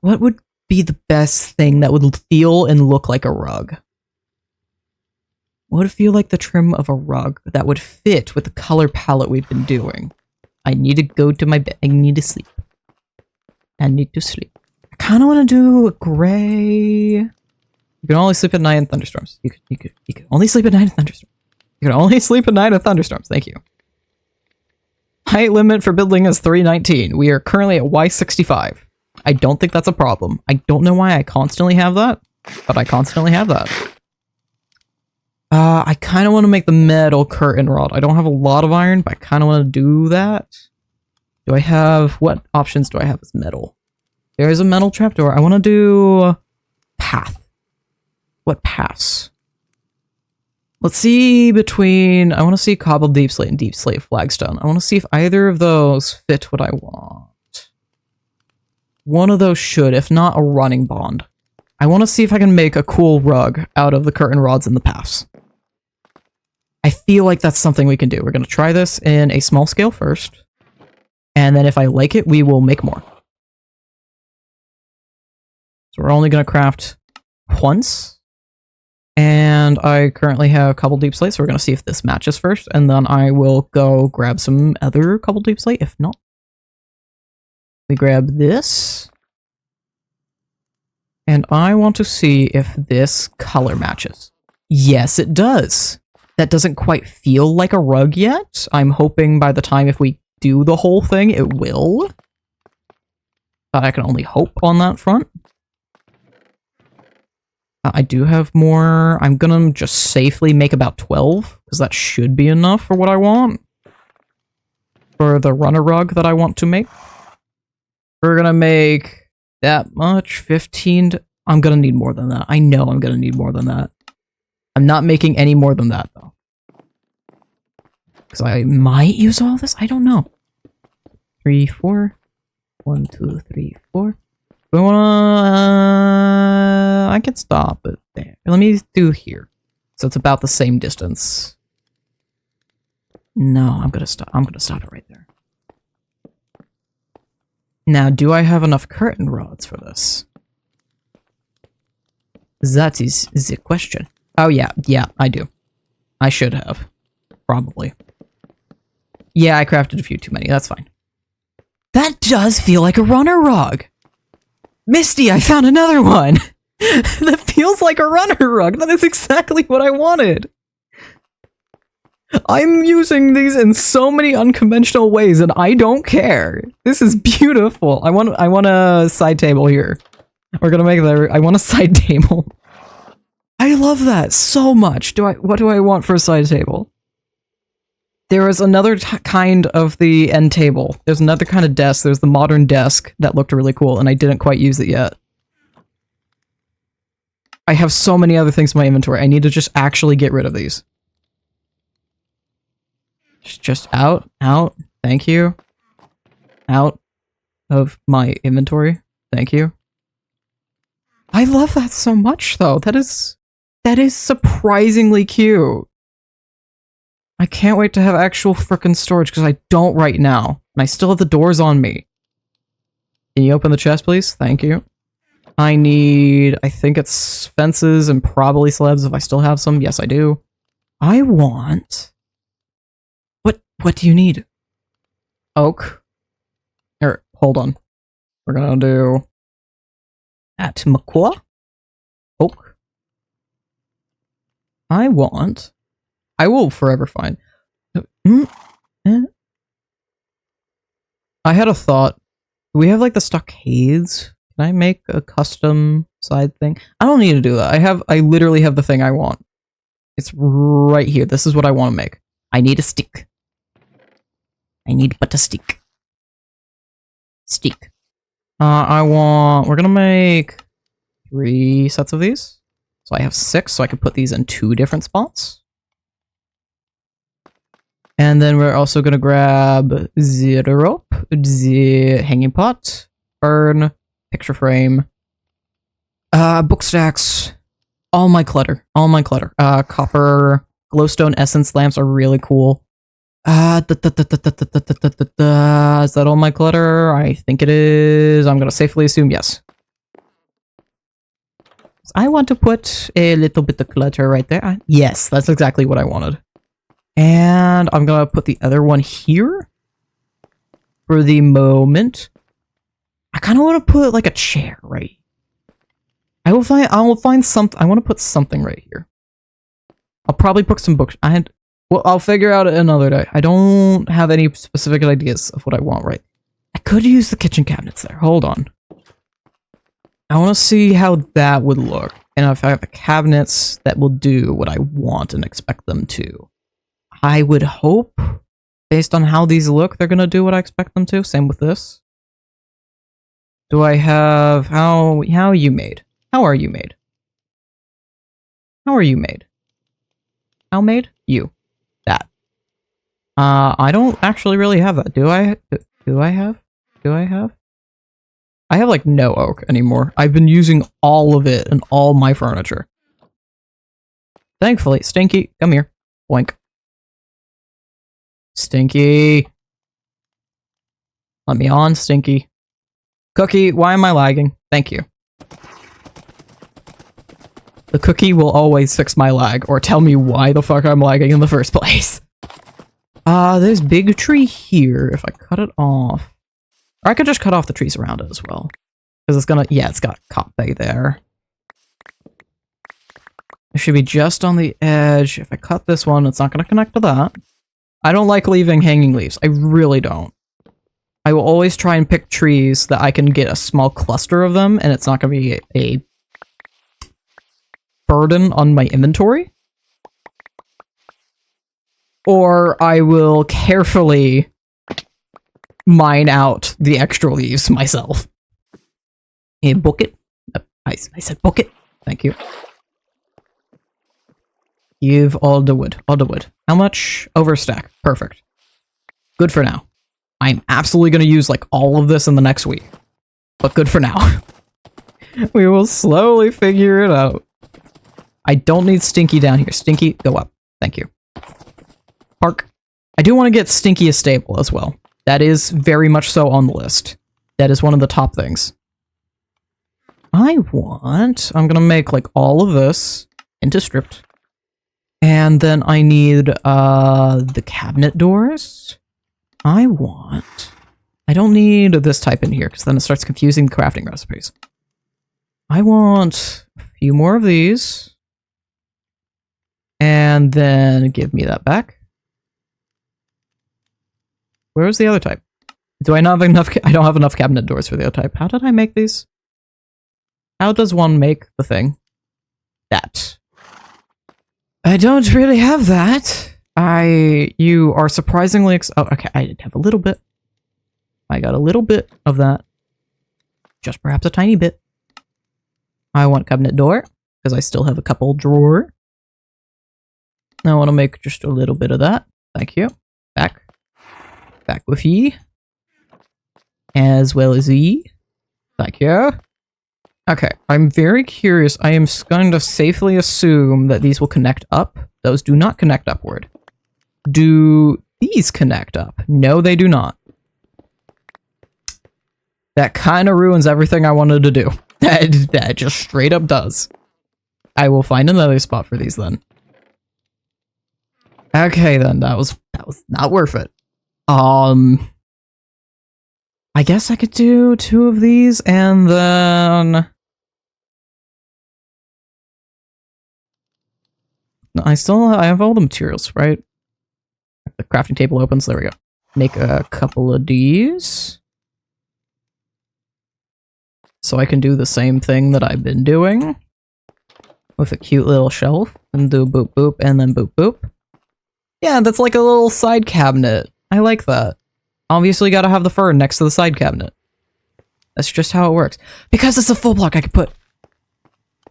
What would be the best thing that would feel and look like a rug? What would feel like the trim of a rug that would fit with the color palette we've been doing? I need to go to my bed. I need to sleep. I need to sleep. I kind of want to do a gray. You can only sleep at night in thunderstorms. You could only sleep at night in thunderstorms. You can only sleep at night in thunderstorms. Thank you. Height limit for building is 319. We are currently at Y65. I don't think that's a problem. I don't know why I constantly have that, but I constantly have that. I kind of want to make the metal curtain rod. I don't have a lot of iron, but I kind of want to do that. Do I have... What options do I have as metal? There is a metal trapdoor. I want to do... Path. What paths? Let's see between... I want to see cobbled deep slate and deep slate flagstone. I want to see if either of those fit what I want. One of those should, if not a running bond. I want to see if I can make a cool rug out of the curtain rods and the paths. I feel like that's something we can do. We're going to try this in a small scale first. And then if I like it, we will make more. So we're only going to craft once. And I currently have couple deep slate, so we're going to see if this matches first. And then I will go grab some other couple deep slate. If not, we grab this. And I want to see if this color matches. Yes, it does. That doesn't quite feel like a rug yet. I'm hoping by the time if we do the whole thing, it will. But I can only hope on that front. I do have more. I'm gonna just safely make about 12, because that should be enough for what I want. For the runner rug that I want to make. We're gonna make that much, 15. I'm gonna need more than that. I know I'm gonna need more than that. I'm not making any more than that, though. Because I might use all this? I don't know. 3, 4. 1, 2, 3, 4. We wanna... I can stop it there. Let me do here. So it's about the same distance. No, I'm gonna stop it right there. Now, do I have enough curtain rods for this? That is the question. Oh, yeah, I do. I should have. Probably. Yeah, I crafted a few too many, that's fine. That does feel like a runner rug! Misty, I found another one! That feels like a runner rug! That is exactly what I wanted! I'm using these in so many unconventional ways, and I don't care. This is beautiful. I want a side table here. We're gonna make that. I want a side table. I love that so much. What do I want for a side table? There was another kind of the end table. There's another kind of desk. There's the modern desk that looked really cool, and I didn't quite use it yet. I have so many other things in my inventory. I need to just actually get rid of these. Just out. Thank you. Out of my inventory. Thank you. I love that so much, though. That is surprisingly cute. I can't wait to have actual frickin' storage, because I don't right now. And I still have the doors on me. Can you open the chest, please? Thank you. I need... I think it's fences and probably slabs if I still have some. Yes, I do. I want... What do you need? Oak. Or, hold on. We're gonna do... At Macaw? Oak. I want... I will forever find... I had a thought. Do we have, like, the stockades? Can I make a custom side thing? I don't need to do that. I literally have the thing I want. It's right here. This is what I want to make. I need a stick. I need but a stick. Stick. We're gonna make 3 sets of these. So I have 6, so I can put these in 2 different spots. And then we're also gonna grab the rope, the hanging pot, burn, picture frame, book stacks, all my clutter. Copper glowstone essence lamps are really cool. Is that all my clutter? I think it is. I'm gonna safely assume yes. I want to put a little bit of clutter right there. Yes, that's exactly what I wanted. And I'm gonna put the other one here for the moment. I kind of want to put like a chair right. I will find something. I want to put something right here. I'll probably put some books. Well, I'll figure out it another day. I don't have any specific ideas of what I want right. I could use the kitchen cabinets there. Hold on. I want to see how that would look. And if I have the cabinets that will do what I want and expect them to. I would hope, based on how these look, they're going to do what I expect them to. Same with this. Do I have... How are you made? How are you made? How are you made? How made? You. That. I don't actually really have that. Do I have? I have like no oak anymore. I've been using all of it in all my furniture. Thankfully, Stinky, come here. Boink. Stinky. Let me on, Stinky. Cookie, why am I lagging? Thank you. The cookie will always fix my lag, or tell me why the fuck I'm lagging in the first place. There's big tree here. If I cut it off... Or I could just cut off the trees around it as well. Because it's gonna... Yeah, it's got copy there. It should be just on the edge. If I cut this one, it's not gonna connect to that. I don't like leaving hanging leaves. I really don't. I will always try and pick trees that I can get a small cluster of them, and it's not gonna be a burden on my inventory. Or I will carefully mine out the extra leaves myself. And book it. I said book it. Thank you. Give all the wood. All the wood. How much? Overstack. Perfect. Good for now. I'm absolutely going to use like all of this in the next week. But good for now. We will slowly figure it out. I don't need Stinky down here. Stinky, go up. Thank you. Park. I do want to get Stinky a stable as well. That is very much so on the list. That is one of the top things. I'm gonna make like all of this into stripped. And then I need the cabinet doors. I don't need this type in here because then it starts confusing the crafting recipes. I want a few more of these. And then give me that back. Where's the other type? Do I not have enough? I don't have enough cabinet doors for the other type. How did I make these? How does one make the thing? That. I don't really have that. You are surprisingly oh, okay, I did have a little bit. I got a little bit of that. Just perhaps a tiny bit. I want cabinet door, because I still have a couple drawer. I want to make just a little bit of that. Thank you. Back. Back with ye. As well as ye. Thank you. Okay, I'm very curious. I am going to safely assume that these will connect up. Those do not connect upward. Do these connect up? No, they do not. That kind of ruins everything I wanted to do. That just straight up does. I will find another spot for these then. Okay then, that was not worth it. I guess I could do 2 of these and then I have all the materials, right? The crafting table opens, there we go. Make a couple of these. So I can do the same thing that I've been doing. With a cute little shelf. And do boop boop and then boop boop. Yeah, that's like a little side cabinet. I like that. Obviously gotta have the fern next to the side cabinet. That's just how it works. Because it's a full block, I can put...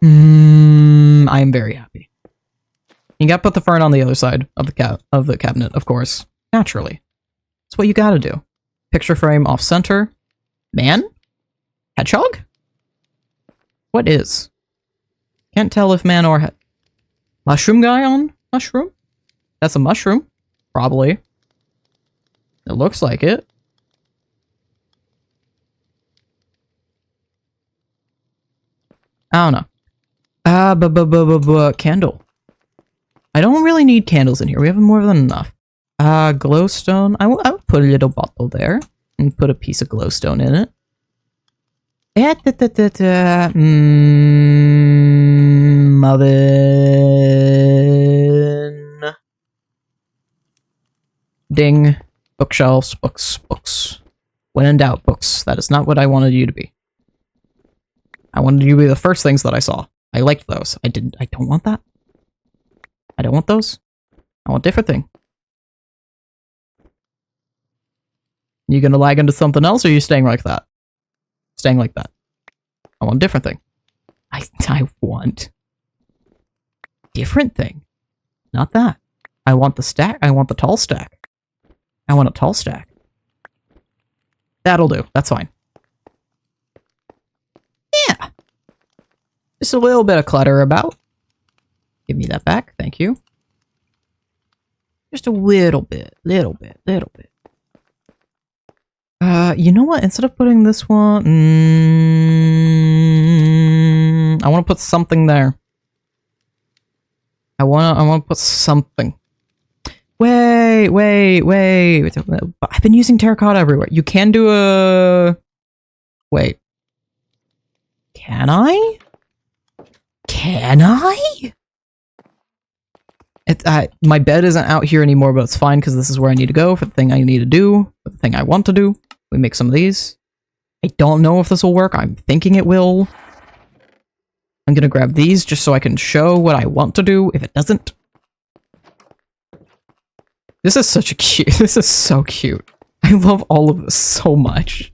I am very happy. You gotta put the fern on the other side of the cabinet, of course. Naturally. That's what you gotta do. Picture frame off center. Man? Hedgehog? What is? Can't tell if man or mushroom guy on mushroom? That's a mushroom. Probably. It looks like it. I don't know. Candle. I don't really need candles in here. We have more than enough. Glowstone. I will put a little bottle there and put a piece of glowstone in it. Oven. Ding. Bookshelves. Books. When in doubt, books. That is not what I wanted you to be. I wanted you to be the first things that I saw. I liked those. I don't want that. I don't want those. I want different thing. You gonna lag into something else, or are you staying like that? Staying like that. I want a different thing. I want different thing. Not that. I want the stack. I want the tall stack. I want a tall stack. That'll do. That's fine. Yeah. Just a little bit of clutter about. Give me that back. Thank you. Just a little bit. You know what? Instead of putting this one... I want to put something there. I want to put something. Wait. I've been using terracotta everywhere. You can do a... Wait. Can I? My bed isn't out here anymore, but it's fine because this is where I need to go for the thing I need to do, for the thing I want to do. We make some of these. I don't know if this will work. I'm thinking it will. I'm gonna grab these just so I can show what I want to do if it doesn't. This is such a cute. This is so cute. I love all of this so much.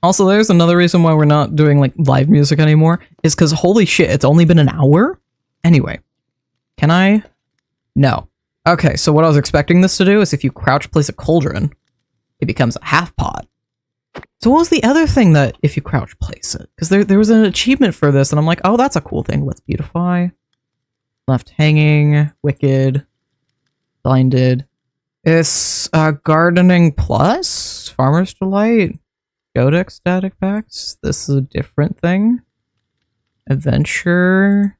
Also, there's another reason why we're not doing, like, live music anymore, is because, holy shit, it's only been an hour? Anyway. Can I? No. Okay, so what I was expecting this to do is if you crouch place a cauldron, it becomes a half pot. So what was the other thing that if you crouch place it? Because there was an achievement for this, and I'm like, oh, that's a cool thing. Let's beautify. Left hanging, wicked, blinded. It's gardening plus, farmer's delight. Codex static packs. This is a different thing. Adventure.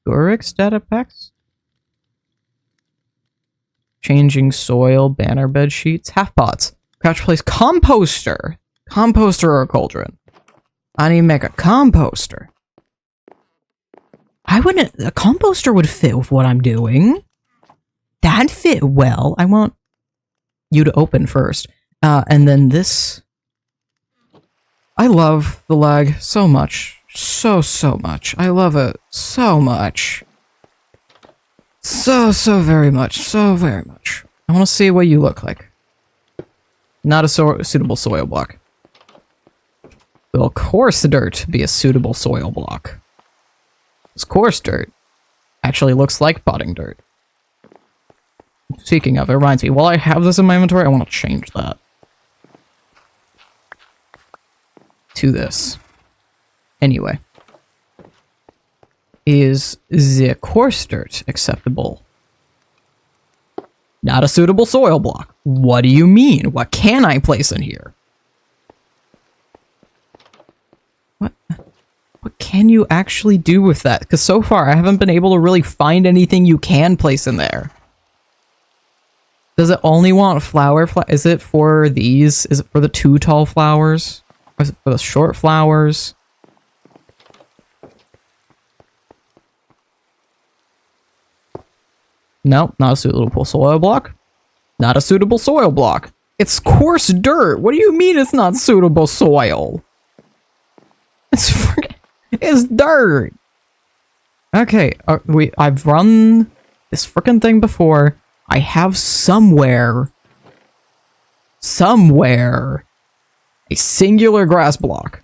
Goric static packs. Changing soil. Banner bed sheets. Half pots. Crouch place composter. Composter or a cauldron. I need to make a composter. A composter would fit with what I'm doing. That'd fit well. I want you to open first. And then this... I love the lag so much. So much. I love it so much. So very much. So very much. I want to see what you look like. Not a suitable soil block. Will coarse dirt be a suitable soil block? This coarse dirt actually looks like potting dirt. Speaking of, it reminds me, while I have this in my inventory, I want to change that. To this. Anyway. Is the coarse dirt acceptable? Not a suitable soil block. What do you mean? What can I place in here? What can you actually do with that? Because so far, I haven't been able to really find anything you can place in there. Does it only want flower? Is it for these? Is it for the 2 tall flowers? Or is it for the short flowers? No, not a suitable soil block. Not a suitable soil block. It's coarse dirt. What do you mean it's not suitable soil? It's dirt. Okay, I've run this frickin' thing before. I have somewhere a singular grass block.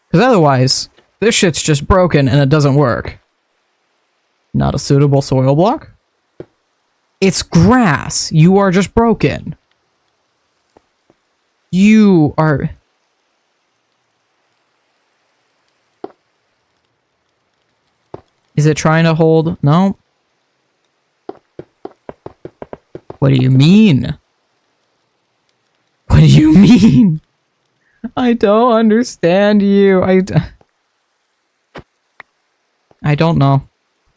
Because otherwise, this shit's just broken and it doesn't work. Not a suitable soil block? It's grass. You are just broken. You are... Is it trying to hold? No. What do you mean? mean? I don't understand you. I don't know.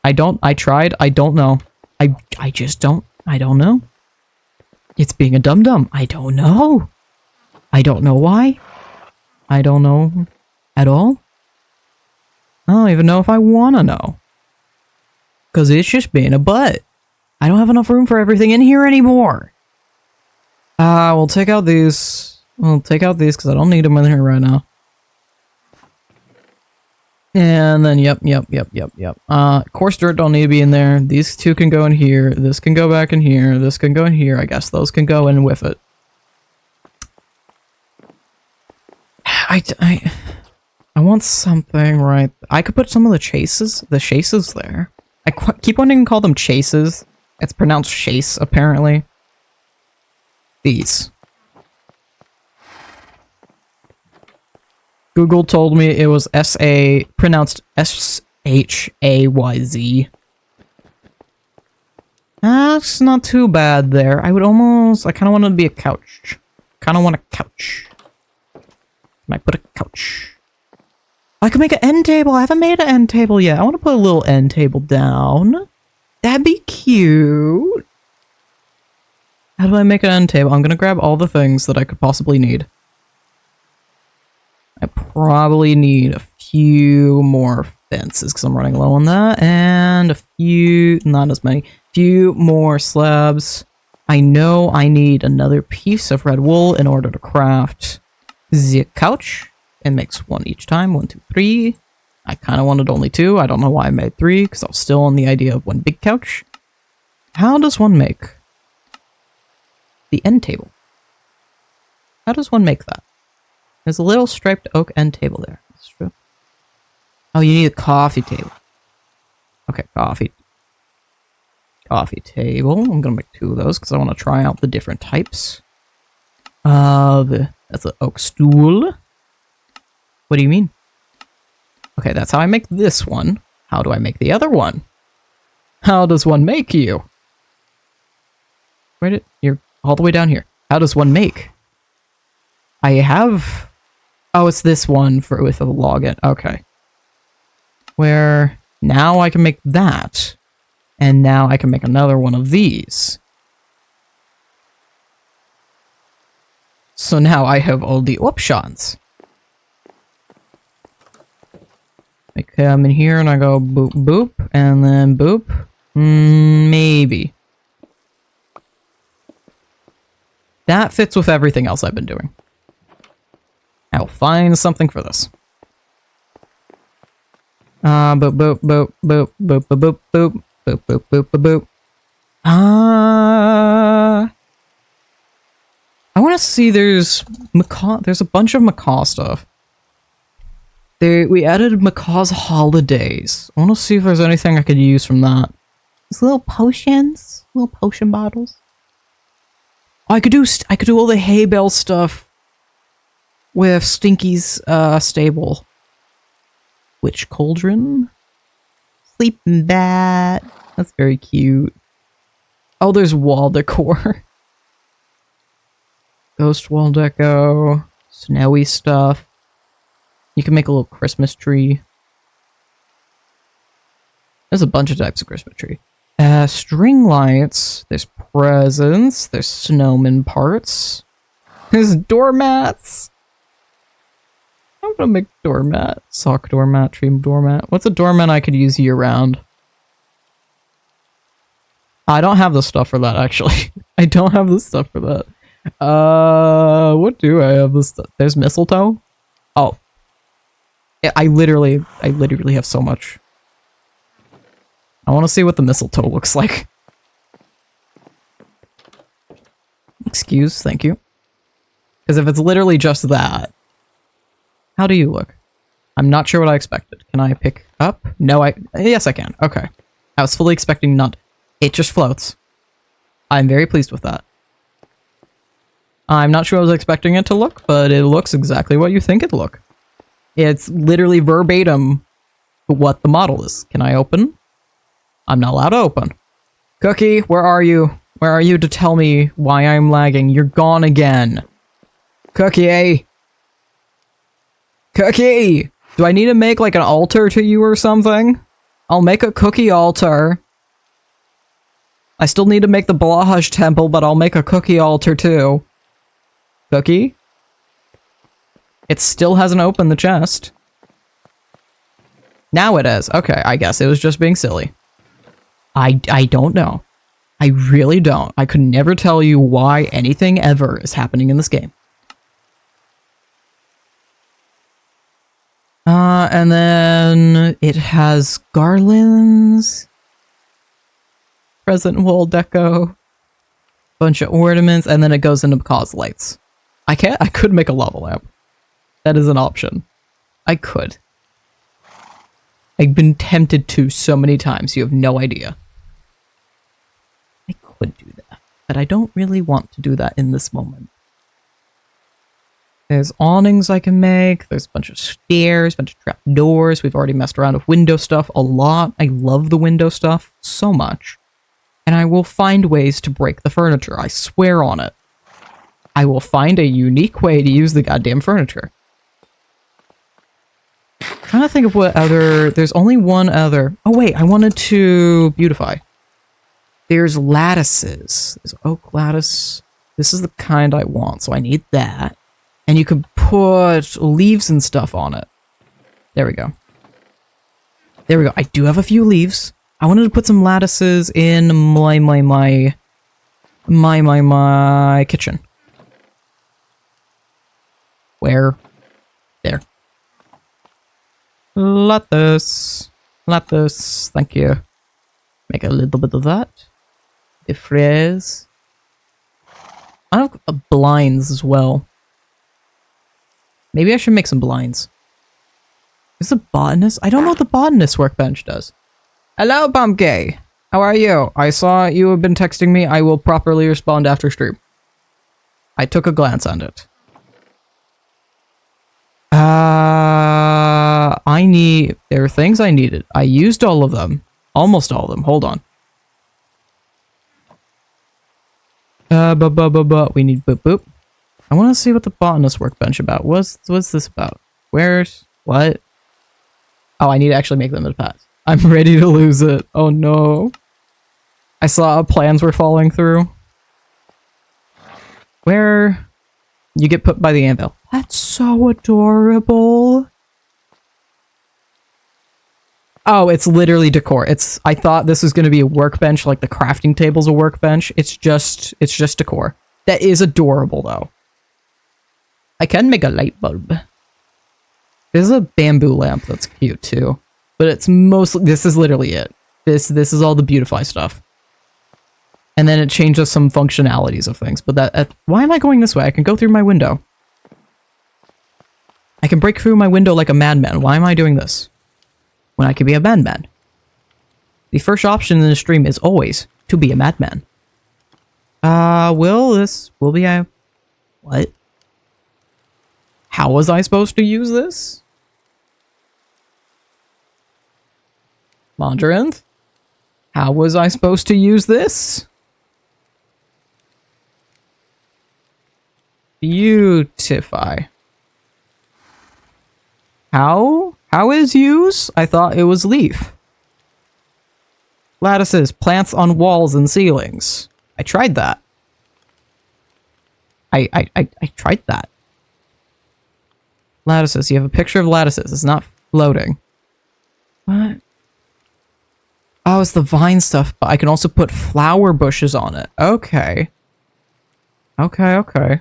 I tried. I don't know. I just don't. I don't know. It's being a dum-dum. I don't know. I don't know why. I don't know at all. I don't even know if I want to know. Because it's just being a butt. I don't have enough room for everything in here anymore. We'll take out these. We'll take out these because I don't need them in here right now. And then, yep. Coarse dirt don't need to be in there. These two can go in here. This can go back in here. This can go in here. I guess those can go in with it. I want something right. I could put some of the chases there. I keep wanting to call them chases. It's pronounced chase, apparently. These. Google told me it was pronounced S-H-A-Y-Z. That's not too bad there. I kind of want it to be a couch. Kind of want a couch. Can I put a couch? I can make an end table. I haven't made an end table yet. I want to put a little end table down. That'd be cute. How do I make an end table? I'm going to grab all the things that I could possibly need. I probably need a few more fences because I'm running low on that. And a few, not as many, few more slabs. I know I need another piece of red wool in order to craft the couch. It makes one each time. 1, 2, 3. I kind of wanted only 2. I don't know why I made 3 because I was still on the idea of one big couch. How does one make the end table? How does one make that? There's a little striped oak end table there. That's true. Oh, you need a coffee table. Okay, coffee table. I'm gonna make 2 of those because I want to try out the different types. That's an oak stool. What do you mean? Okay, that's how I make this one. How do I make the other one? How does one make you? You're all the way down here. How does one make? I have... Oh, it's this one with a login. Okay. Where now I can make that. And now I can make another one of these. So now I have all the options. I come in here and I go boop, boop, and then boop. Maybe. That fits with everything else I've been doing. I'll find something for this. Boop, boop, boop, boop, boop, boop, boop, boop, boop, boop, boop, boop. I want to see there's Macaw. There's a bunch of Macaw stuff. We added Macaw's holidays. I want to see if there's anything I could use from that. These little potions, little potion bottles. Oh, I could do all the hay bale stuff with Stinky's stable. Witch cauldron, sleeping bat. That's very cute. Oh, there's wall decor. Ghost wall deco, snowy stuff. You can make a little Christmas tree. There's a bunch of types of Christmas tree. String lights. There's presents. There's snowman parts. There's doormats. I'm gonna make doormat. Sock doormat, tree doormat. What's a doormat I could use year round? I don't have the stuff for that, actually. I don't have the stuff for that. What do I have this stuff? There's mistletoe? Oh. I literally have so much. I want to see what the mistletoe looks like. Excuse, thank you. Because if it's literally just that, how do you look? I'm not sure what I expected. Can I pick up? No, yes I can. Okay. I was fully expecting not. It just floats. I'm very pleased with that. I'm not sure I was expecting it to look, but it looks exactly what you think it'd look. It's literally verbatim what the model is. Can I open? I'm not allowed to open. Cookie, where are you? Where are you to tell me why I'm lagging? You're gone again. Cookie! Cookie! Do I need to make like an altar to you or something? I'll make a cookie altar. I still need to make the Blahush temple, but I'll make a cookie altar too. Cookie? It still hasn't opened the chest. Now it is. Okay, I guess it was just being silly. I don't know. I really don't. I could never tell you why anything ever is happening in this game. And then it has garlands, present wall deco, bunch of ornaments, and then it goes into Macaw's lights. I could make a lava lamp. That is an option. I could. I've been tempted to so many times, you have no idea. I could do that, but I don't really want to do that in this moment. There's awnings I can make, there's a bunch of stairs, a bunch of trap doors, we've already messed around with window stuff a lot. I love the window stuff so much. And I will find ways to break the furniture, I swear on it. I will find a unique way to use the goddamn furniture. I'm trying to think of what other... There's only one other... Oh wait, I wanted to beautify. There's lattices. There's oak lattice. This is the kind I want, so I need that. And you could put leaves and stuff on it. There we go. There we go. I do have a few leaves. I wanted to put some lattices in my kitchen. Where? There. Lattice. Lattice. Thank you. Make a little bit of that. The fraise. I have blinds as well. Maybe I should make some blinds. Is the botanist? I don't know what the botanist workbench does. Hello, Pumpkin. How are you? I saw you have been texting me. I will properly respond after stream. I took a glance on it. There are things I needed. I used all of them. Almost all of them. Hold on. We need boop boop. I want to see what the botanist workbench about. What's this about? Where's... What? Oh, I need to actually make them a pass. I'm ready to lose it. Oh no. I saw plans were falling through. Where... You get put by the anvil. That's so adorable. Oh, it's literally decor. I thought this was going to be a workbench, like the crafting table's a workbench. It's just decor. That is adorable, though. I can make a light bulb. There's a bamboo lamp that's cute, too. But it's mostly... This is literally it. This is all the beautify stuff. And then it changes some functionalities of things. But that... why am I going this way? I can go through my window. I can break through my window like a madman. Why am I doing this? When I could be a madman. The first option in the stream is always to be a madman. Will be a... What? How was I supposed to use this? Mondrian? How was I supposed to use this? Beautify. How? How is use? I thought it was leaf. Lattices, plants on walls and ceilings. I tried that. I tried that. Lattices, you have a picture of lattices. It's not floating. What? Oh, it's the vine stuff, but I can also put flower bushes on it. Okay. Okay.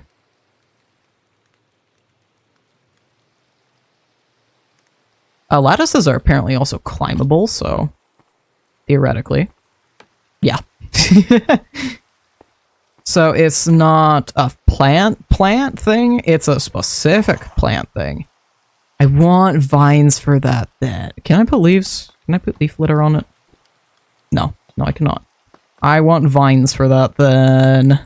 Lattices are apparently also climbable, so theoretically. Yeah. So it's not a plant thing, it's a specific plant thing. I want vines for that then. Can I put leaves? Can I put leaf litter on it? No, I cannot. I want vines for that then.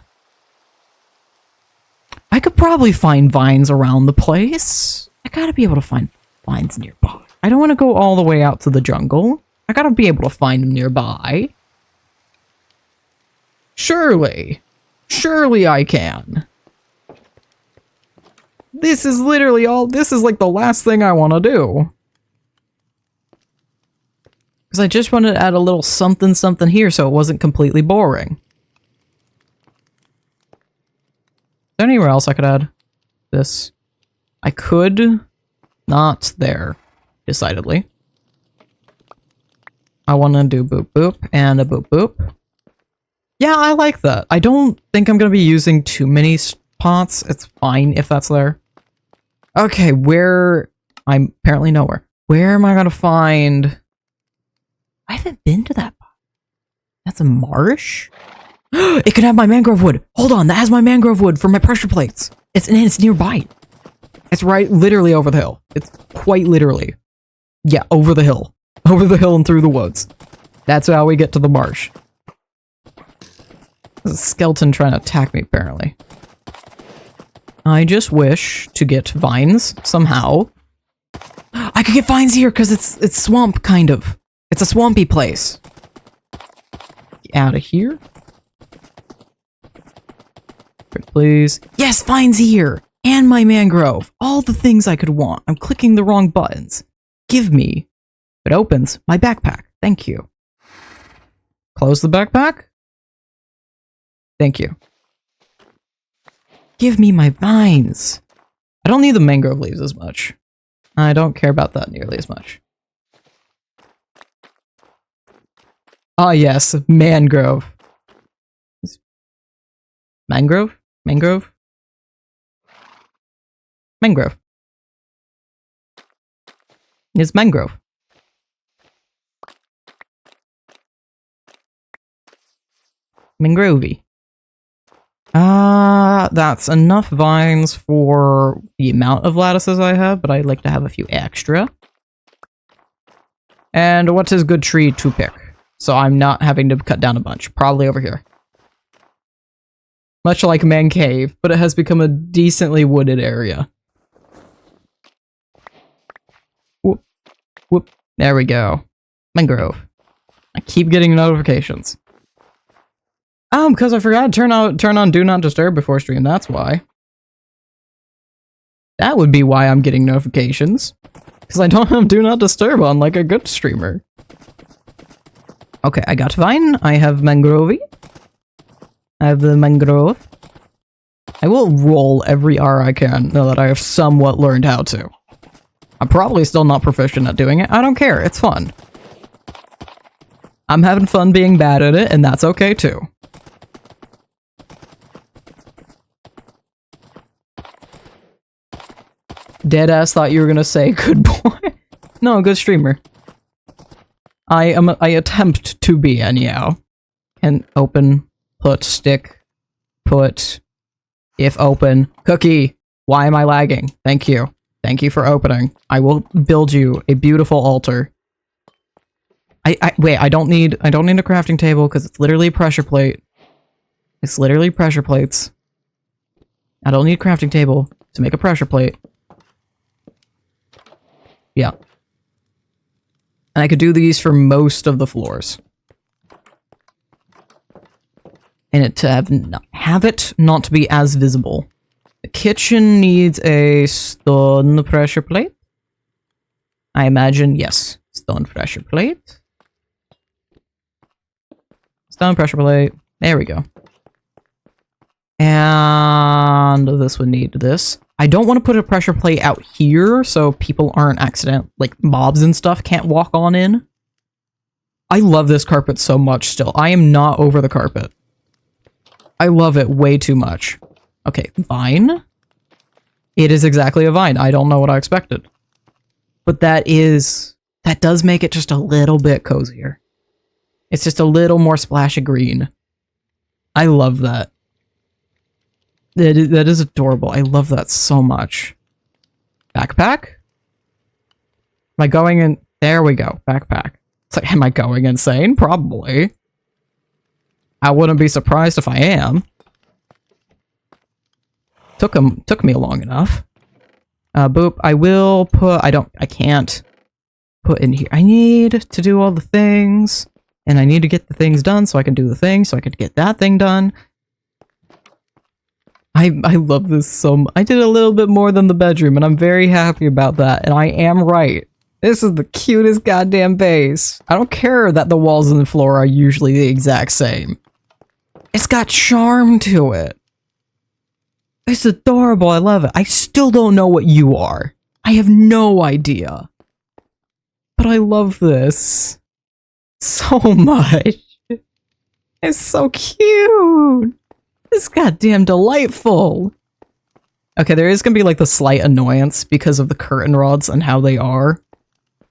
I could probably find vines around the place. I gotta be able to find vines nearby. I don't want to go all the way out to the jungle. I gotta be able to find them nearby. Surely I can. This is literally all, this is like the last thing I want to do. Because I just wanted to add a little something something here so it wasn't completely boring. Is there anywhere else I could add this? I could. Not there, decidedly. I want to do boop boop and a boop boop. Yeah, I like that. I don't think I'm going to be using too many spots. It's fine if that's there. Okay, where... I'm apparently nowhere. Where am I going to find... I haven't been to that. That's a marsh? It could have my mangrove wood. Hold on, that has my mangrove wood for my pressure plates. It's nearby. It's right, literally over the hill. It's quite literally. Yeah, over the hill. Over the hill and through the woods. That's how we get to the marsh. There's a skeleton trying to attack me, apparently. I just wish to get vines, somehow. I could get vines here, because it's swamp, kind of. It's a swampy place. Get out of here. Please. Yes, vines here! And my mangrove. All the things I could want. I'm clicking the wrong buttons. Give me. It opens my backpack. Thank you. Close the backpack. Thank you. Give me my vines. I don't need the mangrove leaves as much. I don't care about that nearly as much. Ah, yes. Mangrove. Mangrove? Mangrove? Mangrove. It's mangrove. Mangrovey. That's enough vines for the amount of lattices I have, but I'd like to have a few extra. And what's his good tree to pick? So I'm not having to cut down a bunch. Probably over here. Much like Man Cave, but it has become a decently wooded area. Whoop. Whoop. There we go. Mangrove. I keep getting notifications. Because I forgot to turn on Do Not Disturb before stream, that's why. That would be why I'm getting notifications. Because I don't have Do Not Disturb on like a good streamer. Okay, I got vine. I have mangrovey. I have the mangrove. I will roll every R I can now that I have somewhat learned how to. I'm probably still not proficient at doing it. I don't care. It's fun. I'm having fun being bad at it, and that's okay too. Deadass thought you were gonna say good boy. No, good streamer. I attempt to be anyhow. And open, put, stick, put, if open, cookie. Why am I lagging? Thank you. Thank you for opening. I will build you a beautiful altar. Wait, I don't need a crafting table because it's literally a pressure plate. It's literally pressure plates. I don't need a crafting table to make a pressure plate. Yeah. And I could do these for most of the floors. And it to have it not to be as visible. The kitchen needs a stone pressure plate. I imagine, yes. Stone pressure plate. Stone pressure plate. There we go. And this would need this. I don't want to put a pressure plate out here so people aren't like mobs and stuff can't walk on in. I love this carpet so much still. I am not over the carpet. I love it way too much. Okay, vine. It is exactly a vine. I don't know what I expected. But that does make it just a little bit cozier. It's just a little more splash of green. I love that. That is adorable. I love that so much. Backpack? Am I going in? There we go. Backpack. It's like, am I going insane? Probably. I wouldn't be surprised if I am. Took me long enough. Boop. I will put... I can't put in here. I need to do all the things. And I need to get the things done so I can do the thing, so I can get that thing done. I love this so much. I did a little bit more than the bedroom, and I'm very happy about that, and I am right. This is the cutest goddamn base. I don't care that the walls and the floor are usually the exact same. It's got charm to it. It's adorable, I love it. I still don't know what you are. I have no idea. But I love this so much. It's so cute. It's goddamn delightful. Okay, there is gonna be like the slight annoyance because of the curtain rods and how they are.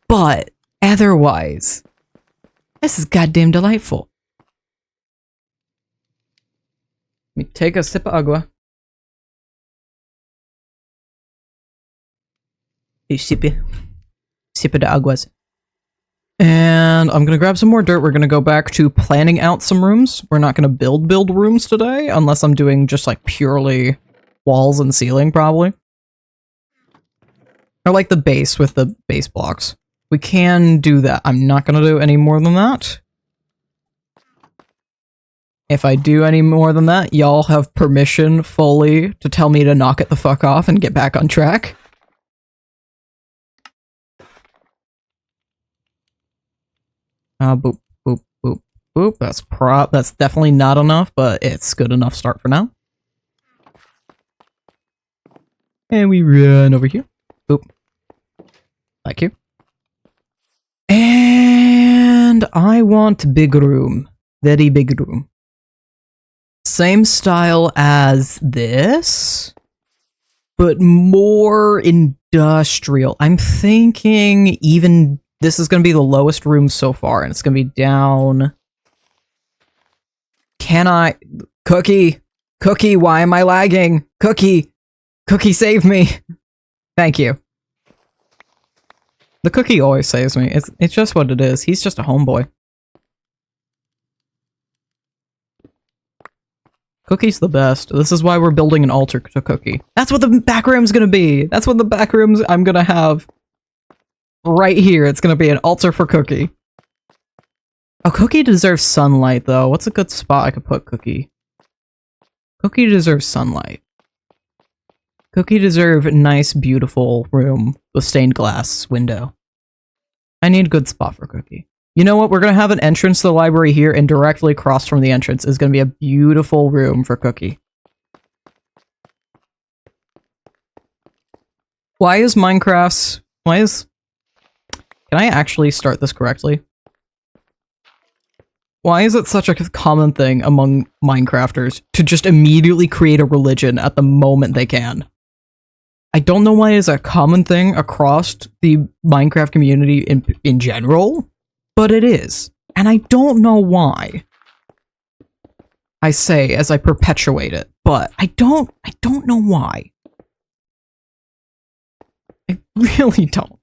But otherwise, this is goddamn delightful. Let me take a sip of agua. Hey, sippy. Sippy de aguas. And I'm gonna grab some more dirt. We're gonna go back to planning out some rooms. We're not gonna build rooms today, unless I'm doing just like purely walls and ceiling, probably. Or like the base with the base blocks. We can do that. I'm not gonna do any more than that. If I do any more than that, y'all have permission fully to tell me to knock it the fuck off and get back on track. Boop, boop, boop, boop. That's definitely not enough, but it's good enough start for now. And we run over here. Boop. Thank you. And I want big room. Very big room. Same style as this, but more industrial. I'm thinking even this is going to be the lowest room so far, and it's going to be down. Can I? Cookie! Cookie, why am I lagging? Cookie! Cookie, save me! Thank you. The cookie always saves me. It's just what it is. He's just a homeboy. Cookie's the best. This is why we're building an altar to Cookie. That's what the back room's gonna be! That's what the back rooms I'm gonna have. Right here, it's gonna be an altar for Cookie. Oh, Cookie deserves sunlight, though. What's a good spot I could put Cookie? Cookie deserves sunlight. Cookie deserves a nice, beautiful room with stained glass window. I need a good spot for Cookie. You know what? We're gonna have an entrance to the library here, and directly across from the entrance is gonna be a beautiful room for Cookie. Why is Minecraft's... Why is... Can I actually start this correctly? Why is it such a common thing among Minecrafters to just immediately create a religion at the moment they can? I don't know why it's a common thing across the Minecraft community in general, but it is. And I don't know why. I say as I perpetuate it, but I don't know why. I really don't.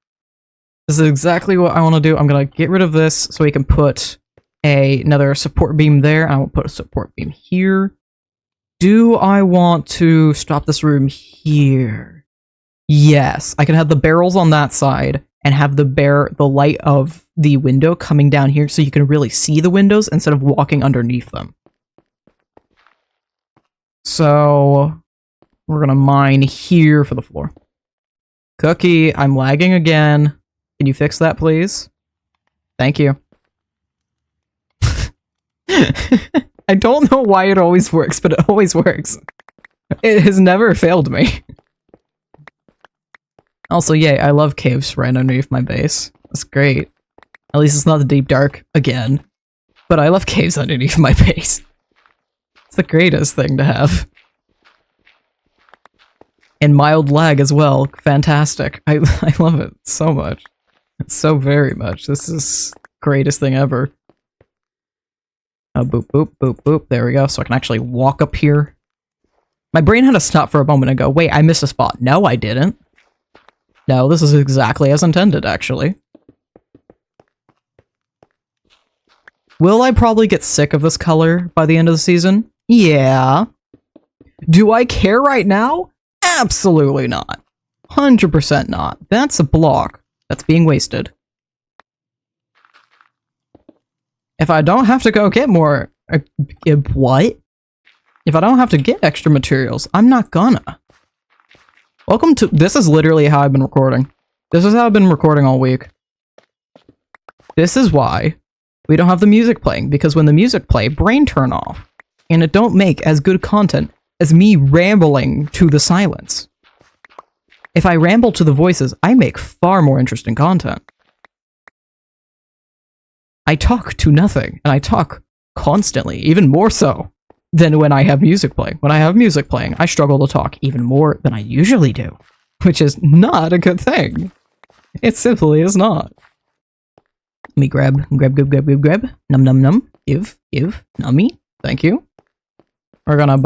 This is exactly what I want to do. I'm going to get rid of this so we can put another support beam there. I will put a support beam here. Do I want to stop this room here? Yes. I can have the barrels on that side and have the light of the window coming down here so you can really see the windows instead of walking underneath them. So we're going to mine here for the floor. Cookie, I'm lagging again. Can you fix that, please? Thank you. I don't know why it always works, but it always works. It has never failed me. Also, yay, I love caves right underneath my base. That's great. At least it's not the deep dark again. But I love caves underneath my base. It's the greatest thing to have. And mild lag as well. Fantastic. I love it so much. So very much. This is the greatest thing ever. Boop, boop, boop, boop. There we go. So I can actually walk up here. My brain had to stop for a moment and go, wait, I missed a spot. No, I didn't. No, this is exactly as intended, actually. Will I probably get sick of this color by the end of the season? Yeah. Do I care right now? Absolutely not. 100% not. That's a block. That's being wasted. If I don't have to go get more... what? If I don't have to get extra materials, I'm not gonna. Welcome to... This is literally how I've been recording. This is how I've been recording all week. This is why we don't have the music playing, because when the music play, brain turn off. And it don't make as good content as me rambling to the silence. If I ramble to the voices, I make far more interesting content. I talk to nothing, and I talk constantly, even more so than when I have music playing. When I have music playing, I struggle to talk even more than I usually do, which is not a good thing. It simply is not. Let me grab. Num num num. Give, nummy. Thank you. We're gonna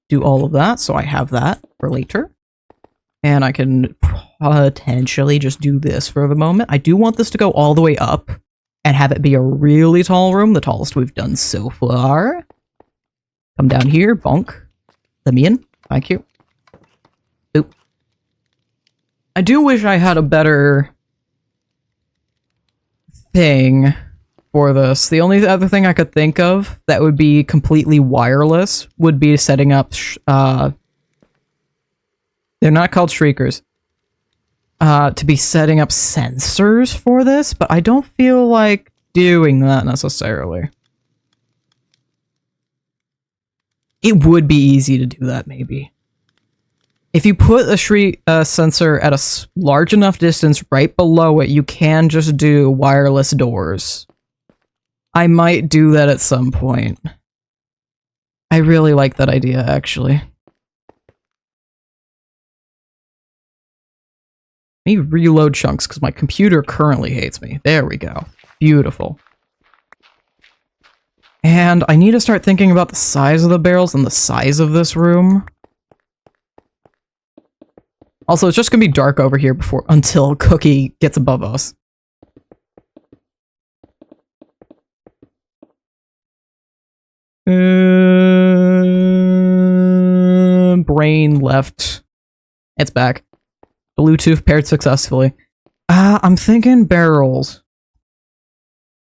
do all of that, so I have that for later. And I can potentially just do this for the moment. I do want this to go all the way up and have it be a really tall room, the tallest we've done so far. Come down here, bonk. Let me in. Thank you. Oop. I do wish I had a better thing for this. The only other thing I could think of that would be completely wireless would be setting up, they're not called shriekers, to be setting up sensors for this, but I don't feel like doing that necessarily. It would be easy to do that, maybe. If you put a shriek sensor at a large enough distance right below it, you can just do wireless doors. I might do that at some point. I really like that idea, actually. Let me reload chunks, because my computer currently hates me. There we go. Beautiful. And I need to start thinking about the size of the barrels and the size of this room. Also, it's just gonna be dark over here until Cookie gets above us. Brain left. It's back. Bluetooth paired successfully. I'm thinking barrels.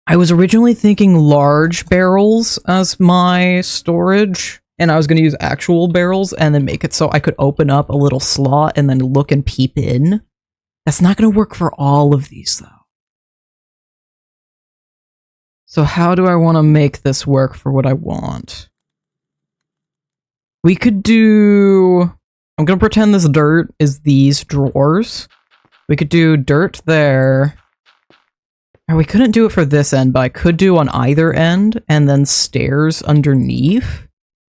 I was originally thinking large barrels as my storage, and I was going to use actual barrels and then make it so I could open up a little slot and then look and peep in. That's not going to work for all of these, though. So how do I want to make this work for what I want? We could do... I'm going to pretend this dirt is these drawers. We could do dirt there. Or we couldn't do it for this end, but I could do on either end, and then stairs underneath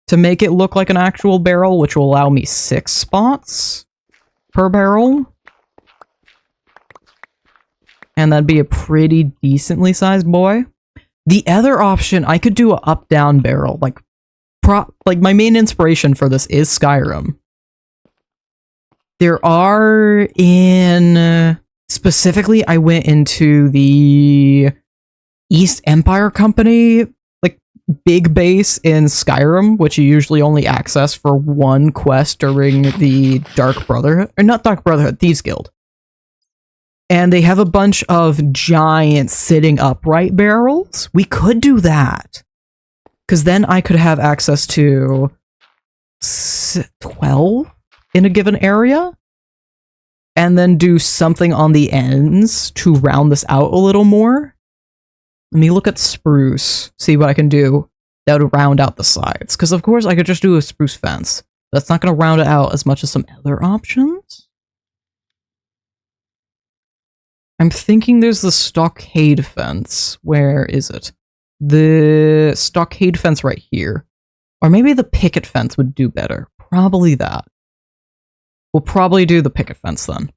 to make it look like an actual barrel, which will allow me 6 spots per barrel. And that'd be a pretty decently sized boy. The other option, I could do an up-down barrel. Like my main inspiration for this is Skyrim. There are specifically, I went into the East Empire Company, like, big base in Skyrim, which you usually only access for one quest during the Dark Brotherhood, or not Dark Brotherhood, Thieves Guild. And they have a bunch of giant sitting upright barrels. We could do that. Because then I could have access to 12 in a given area. And then do something on the ends to round this out a little more. Let me look at spruce, see what I can do that would round out the sides. Because of course I could just do a spruce fence. That's not going to round it out as much as some other options. I'm thinking there's the stockade fence. Where is it? The stockade fence right here. Or maybe the picket fence would do better. Probably that. We'll probably do the picket fence then.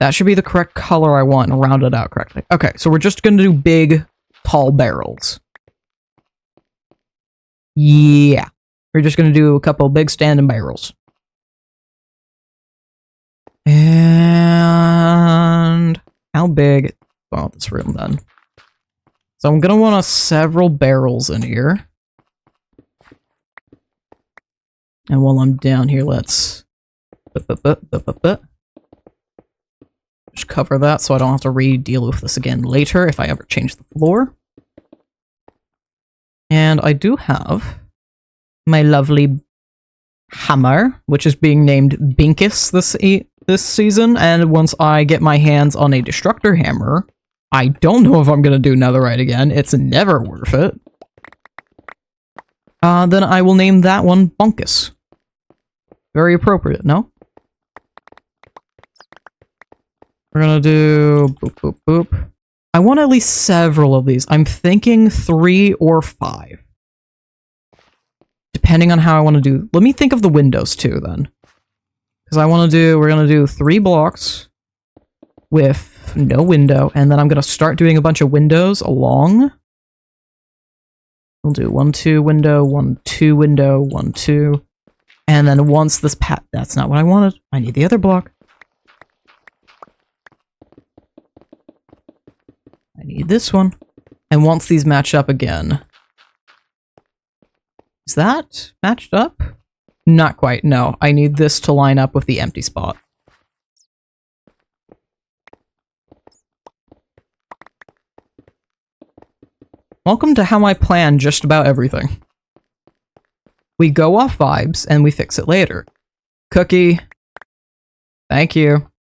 That should be the correct color I want and round it out correctly. Okay, so we're just going to do big, tall barrels. Yeah. We're just going to do a couple big standing barrels. And how big? Well, this room then. So I'm gonna want several barrels in here. And while I'm down here, let's just cover that so I don't have to re-deal with this again later if I ever change the floor. And I do have my lovely hammer, which is being named Binkus this season, and once I get my hands on a destructor hammer, I don't know if I'm gonna do netherite again. It's never worth it. Then I will name that one Bunkus. Very appropriate, no? We're gonna do boop, boop, boop. I want at least several of these. I'm thinking 3 or 5. Depending on how I want to do. Let me think of the windows too, then. Because we're gonna do 3 blocks with no window, and then I'm gonna start doing a bunch of windows along. We'll do 1, 2 window, 1, 2 window, 1, 2. And then once this that's not what I wanted. I need the other block. I need this one. And once these match up again. Is that matched up? Not quite, no. I need this to line up with the empty spot. Welcome to how I plan just about everything. We go off vibes and we fix it later. Cookie. Thank you.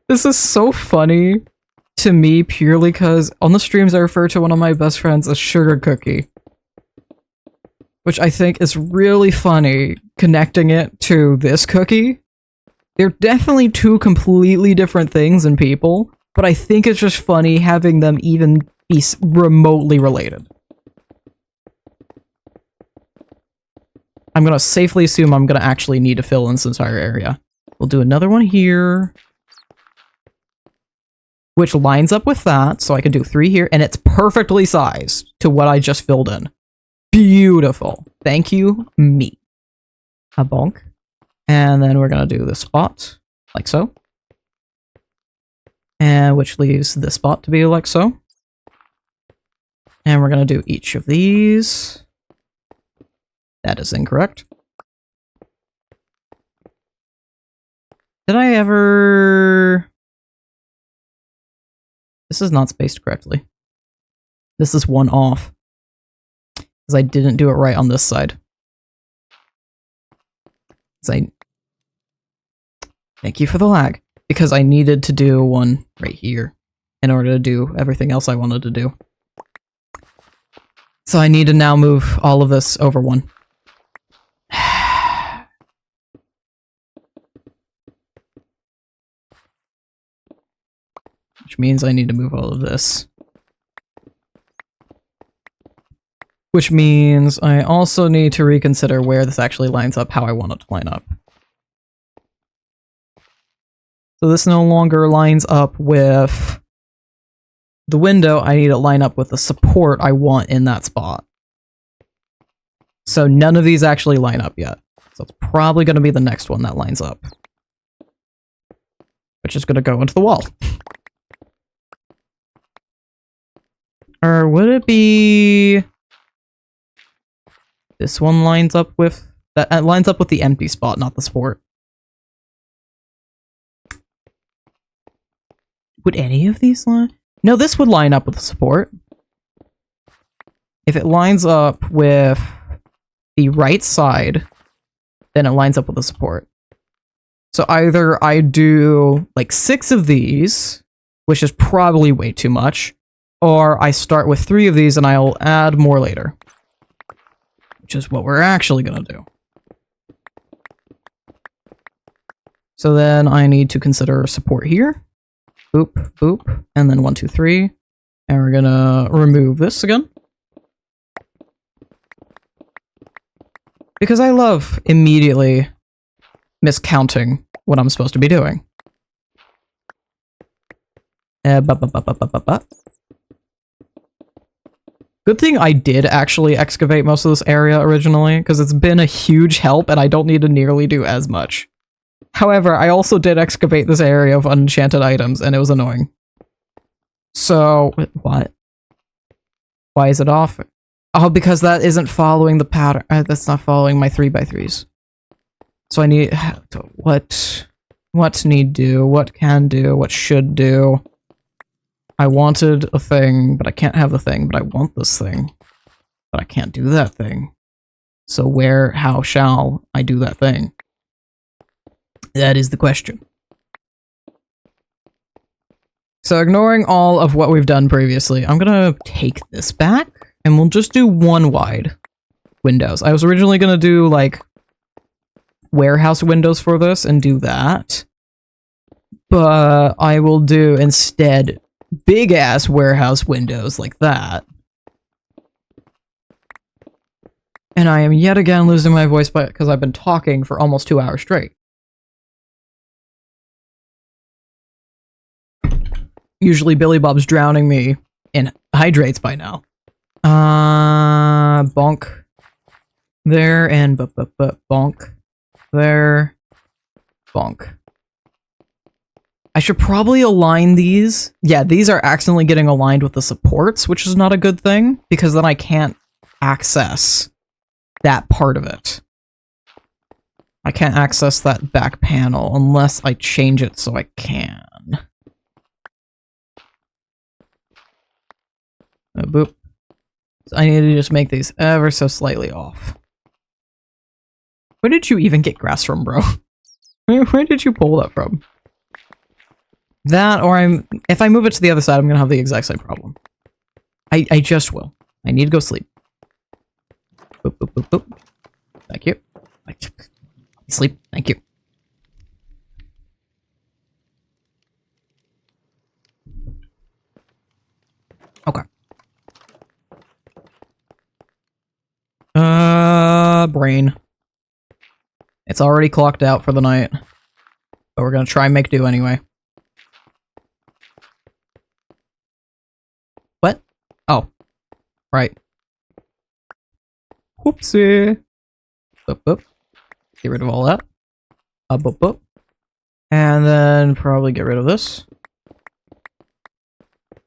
This is so funny to me purely because on the streams I refer to one of my best friends as Sugar Cookie. Which I think is really funny connecting it to this cookie. They're definitely 2 completely different things in people, but I think it's just funny having them even be remotely related. I'm gonna safely assume I'm gonna actually need to fill in this entire area. We'll do another one here. Which lines up with that, so I can do 3 here, and it's perfectly sized to what I just filled in. Beautiful. Thank you, me. A bonk. And then we're gonna do this spot, like so. And which leaves this spot to be like so. And we're gonna do each of these. That is incorrect. Did I ever... This is not spaced correctly. This is 1 off. Because I didn't do it right on this side. Thank you for the lag. Because I needed to do one right here in order to do everything else I wanted to do. So I need to now move all of this over 1. Which means I need to move all of this. Which means I also need to reconsider where this actually lines up, how I want it to line up. So this no longer lines up with the window, I need to line up with the support I want in that spot. So none of these actually line up yet. So it's probably going to be the next one that lines up. Which is going to go into the wall. Or would it be... This one lines up with... That lines up with the empty spot, not the support. Would any of these line? No, this would line up with the support. If it lines up with the right side, then it lines up with the support. So either I do like 6 of these, which is probably way too much, or I start with 3 of these and I'll add more later. Which is what we're actually gonna do. So then I need to consider support here. Boop, boop, and then 1, 2, 3. And we're gonna remove this again. Because I love immediately miscounting what I'm supposed to be doing. Good thing I did actually excavate most of this area originally, because it's been a huge help and I don't need to nearly do as much. However, I also did excavate this area of unenchanted items, and it was annoying. So, what? Why is it off? Oh, because that isn't following the pattern. That's not following my 3x3s. So I need... What need do? What can do? What should do? I wanted a thing, but I can't have the thing, but I want this thing. But I can't do that thing. So how shall I do that thing? That is the question. So ignoring all of what we've done previously, I'm gonna take this back, and we'll just do one wide windows. I was originally gonna do, like, warehouse windows for this and do that. But I will do, instead, big-ass warehouse windows like that. And I am yet again losing my voice because I've been talking for almost 2 hours straight. Usually Billy Bob's drowning me in hydrates by now. Bonk. There, and bonk. There. Bonk. I should probably align these. Yeah, these are accidentally getting aligned with the supports, which is not a good thing, because then I can't access that part of it. I can't access that back panel unless I change it so I can. Boop. So I need to just make these ever so slightly off. Where did you even get grass from, bro? Where did you pull that from? That, or if I move it to the other side, I'm gonna have the exact same problem. I just will. I need to go sleep. Boop, boop, boop, boop. Thank you. Sleep. Thank you. Okay. Brain. It's already clocked out for the night. But we're gonna try and make do anyway. What? Oh. Right. Whoopsie. Boop, boop. Get rid of all that. Boop, boop. And then probably get rid of this.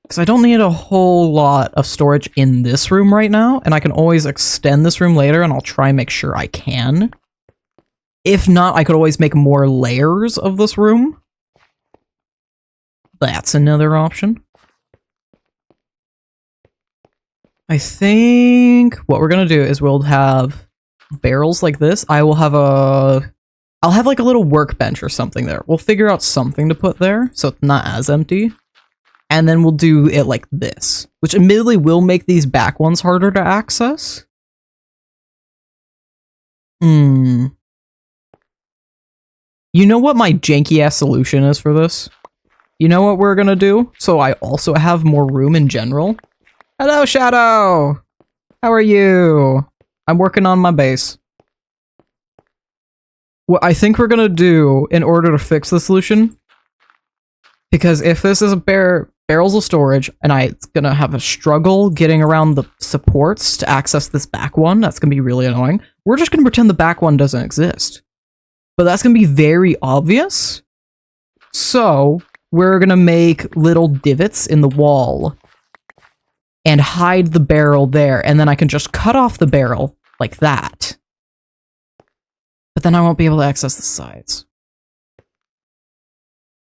Because I don't need a whole lot of storage in this room right now, and I can always extend this room later, and I'll try and make sure I can. If not, I could always make more layers of this room. That's another option. I think what we're gonna do is we'll have barrels like this. I'll have like a little workbench or something there. We'll figure out something to put there, so it's not as empty. And then we'll do it like this, which admittedly will make these back ones harder to access. You know what my janky-ass solution is for this? You know what we're gonna do? So I also have more room in general. Hello, Shadow! How are you? I'm working on my base. What I think we're gonna do in order to fix the solution, because if this is a barrels of storage, and it's gonna have a struggle getting around the supports to access this back one, that's gonna be really annoying. We're just gonna pretend the back one doesn't exist. But that's gonna be very obvious. So, we're gonna make little divots in the wall and hide the barrel there, and then I can just cut off the barrel like that. But then I won't be able to access the sides.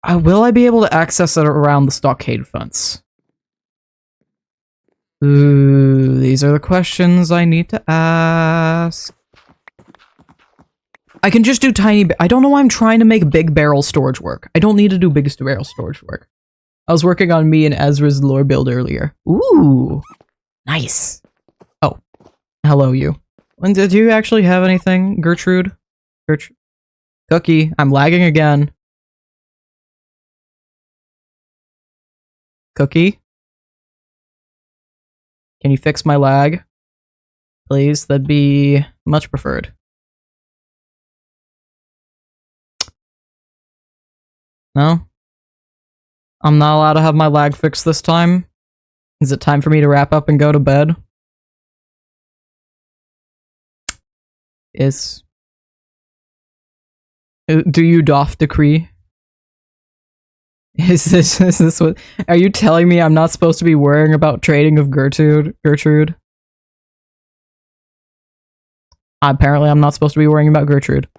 Will I be able to access it around the stockade fence? Ooh, these are the questions I need to ask. I can just do tiny... I don't know why I'm trying to make big barrel storage work. I don't need to do big barrel storage work. I was working on me and Ezra's lore build earlier. Ooh, nice. Oh, hello you. And did you actually have anything, Gertrude? Cookie, I'm lagging again. Cookie? Can you fix my lag? Please, that'd be much preferred. No? I'm not allowed to have my lag fixed this time? Is it time for me to wrap up and go to bed? Do you doff decree? Is this what... Are you telling me I'm not supposed to be worrying about trading of Gertrude? Apparently I'm not supposed to be worrying about Gertrude.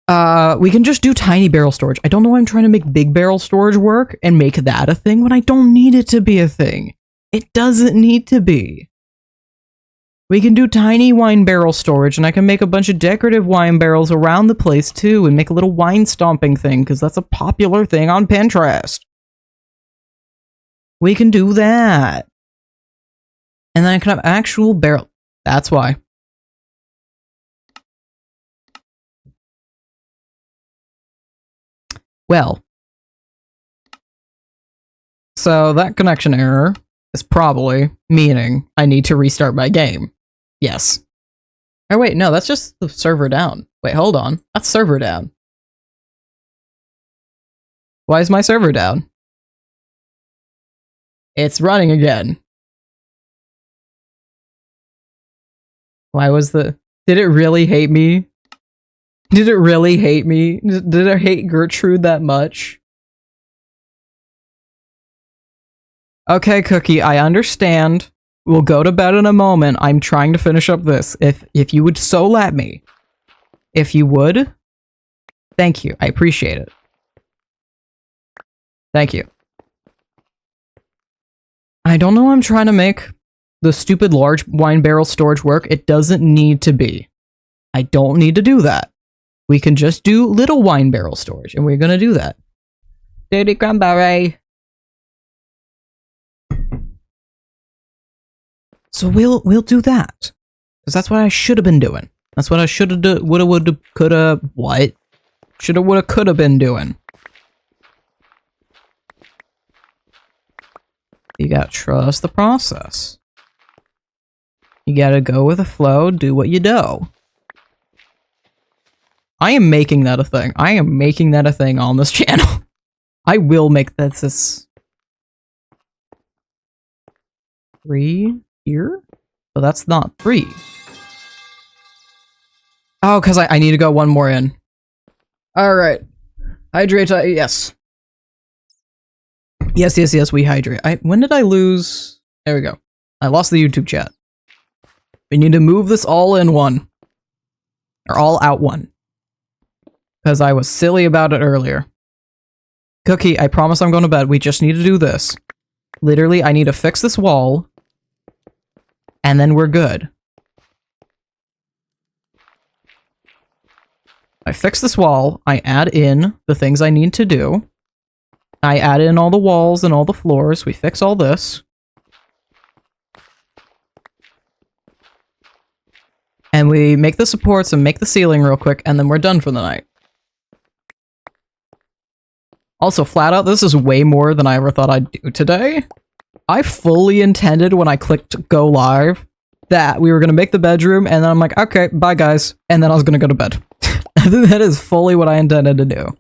We can just do tiny barrel storage. I don't know why I'm trying to make big barrel storage work and make that a thing when I don't need it to be a thing. It doesn't need to be. We can do tiny wine barrel storage, and I can make a bunch of decorative wine barrels around the place too, and make a little wine stomping thing, because that's a popular thing on Pinterest. We can do that. And then I can have actual barrel. That's why. Well. So that connection error is probably meaning I need to restart my game. Yes. Oh wait, no, that's just the server down. Wait, hold on. That's server down. Why is my server down? It's running again. Why was the... Did it really hate me? Did it really hate me? Did I hate Gertrude that much? Okay, Cookie, I understand. We'll go to bed in a moment. I'm trying to finish up this. If you would so let me. If you would. Thank you. I appreciate it. Thank you. I don't know why I'm trying to make the stupid large wine barrel storage work. It doesn't need to be. I don't need to do that. We can just do little wine barrel storage, and we're gonna do that. Daddy Cranberry. So we'll do that. Because that's what I should have been doing. That's what I should have done. Woulda, coulda, what? Shoulda, woulda, coulda been doing. You gotta trust the process. You gotta go with the flow, do what you do. I am making that a thing. I am making that a thing on this channel. I will make that this... 3 here? So that's not 3. Oh, because I need to go one more in. Alright. Hydrate, yes. Yes, we hydrate. When did I lose? There we go. I lost the YouTube chat. We need to move this all in one. Or all out one. Because I was silly about it earlier. Cookie, I promise I'm going to bed. We just need to do this. Literally, I need to fix this wall. And then we're good. I fix this wall. I add in the things I need to do. I add in all the walls and all the floors. We fix all this. And we make the supports and make the ceiling real quick, and then we're done for the night. Also, flat out, this is way more than I ever thought I'd do today. I fully intended when I clicked go live that we were going to make the bedroom, and then I'm like, okay, bye guys, and then I was going to go to bed. That is fully what I intended to do.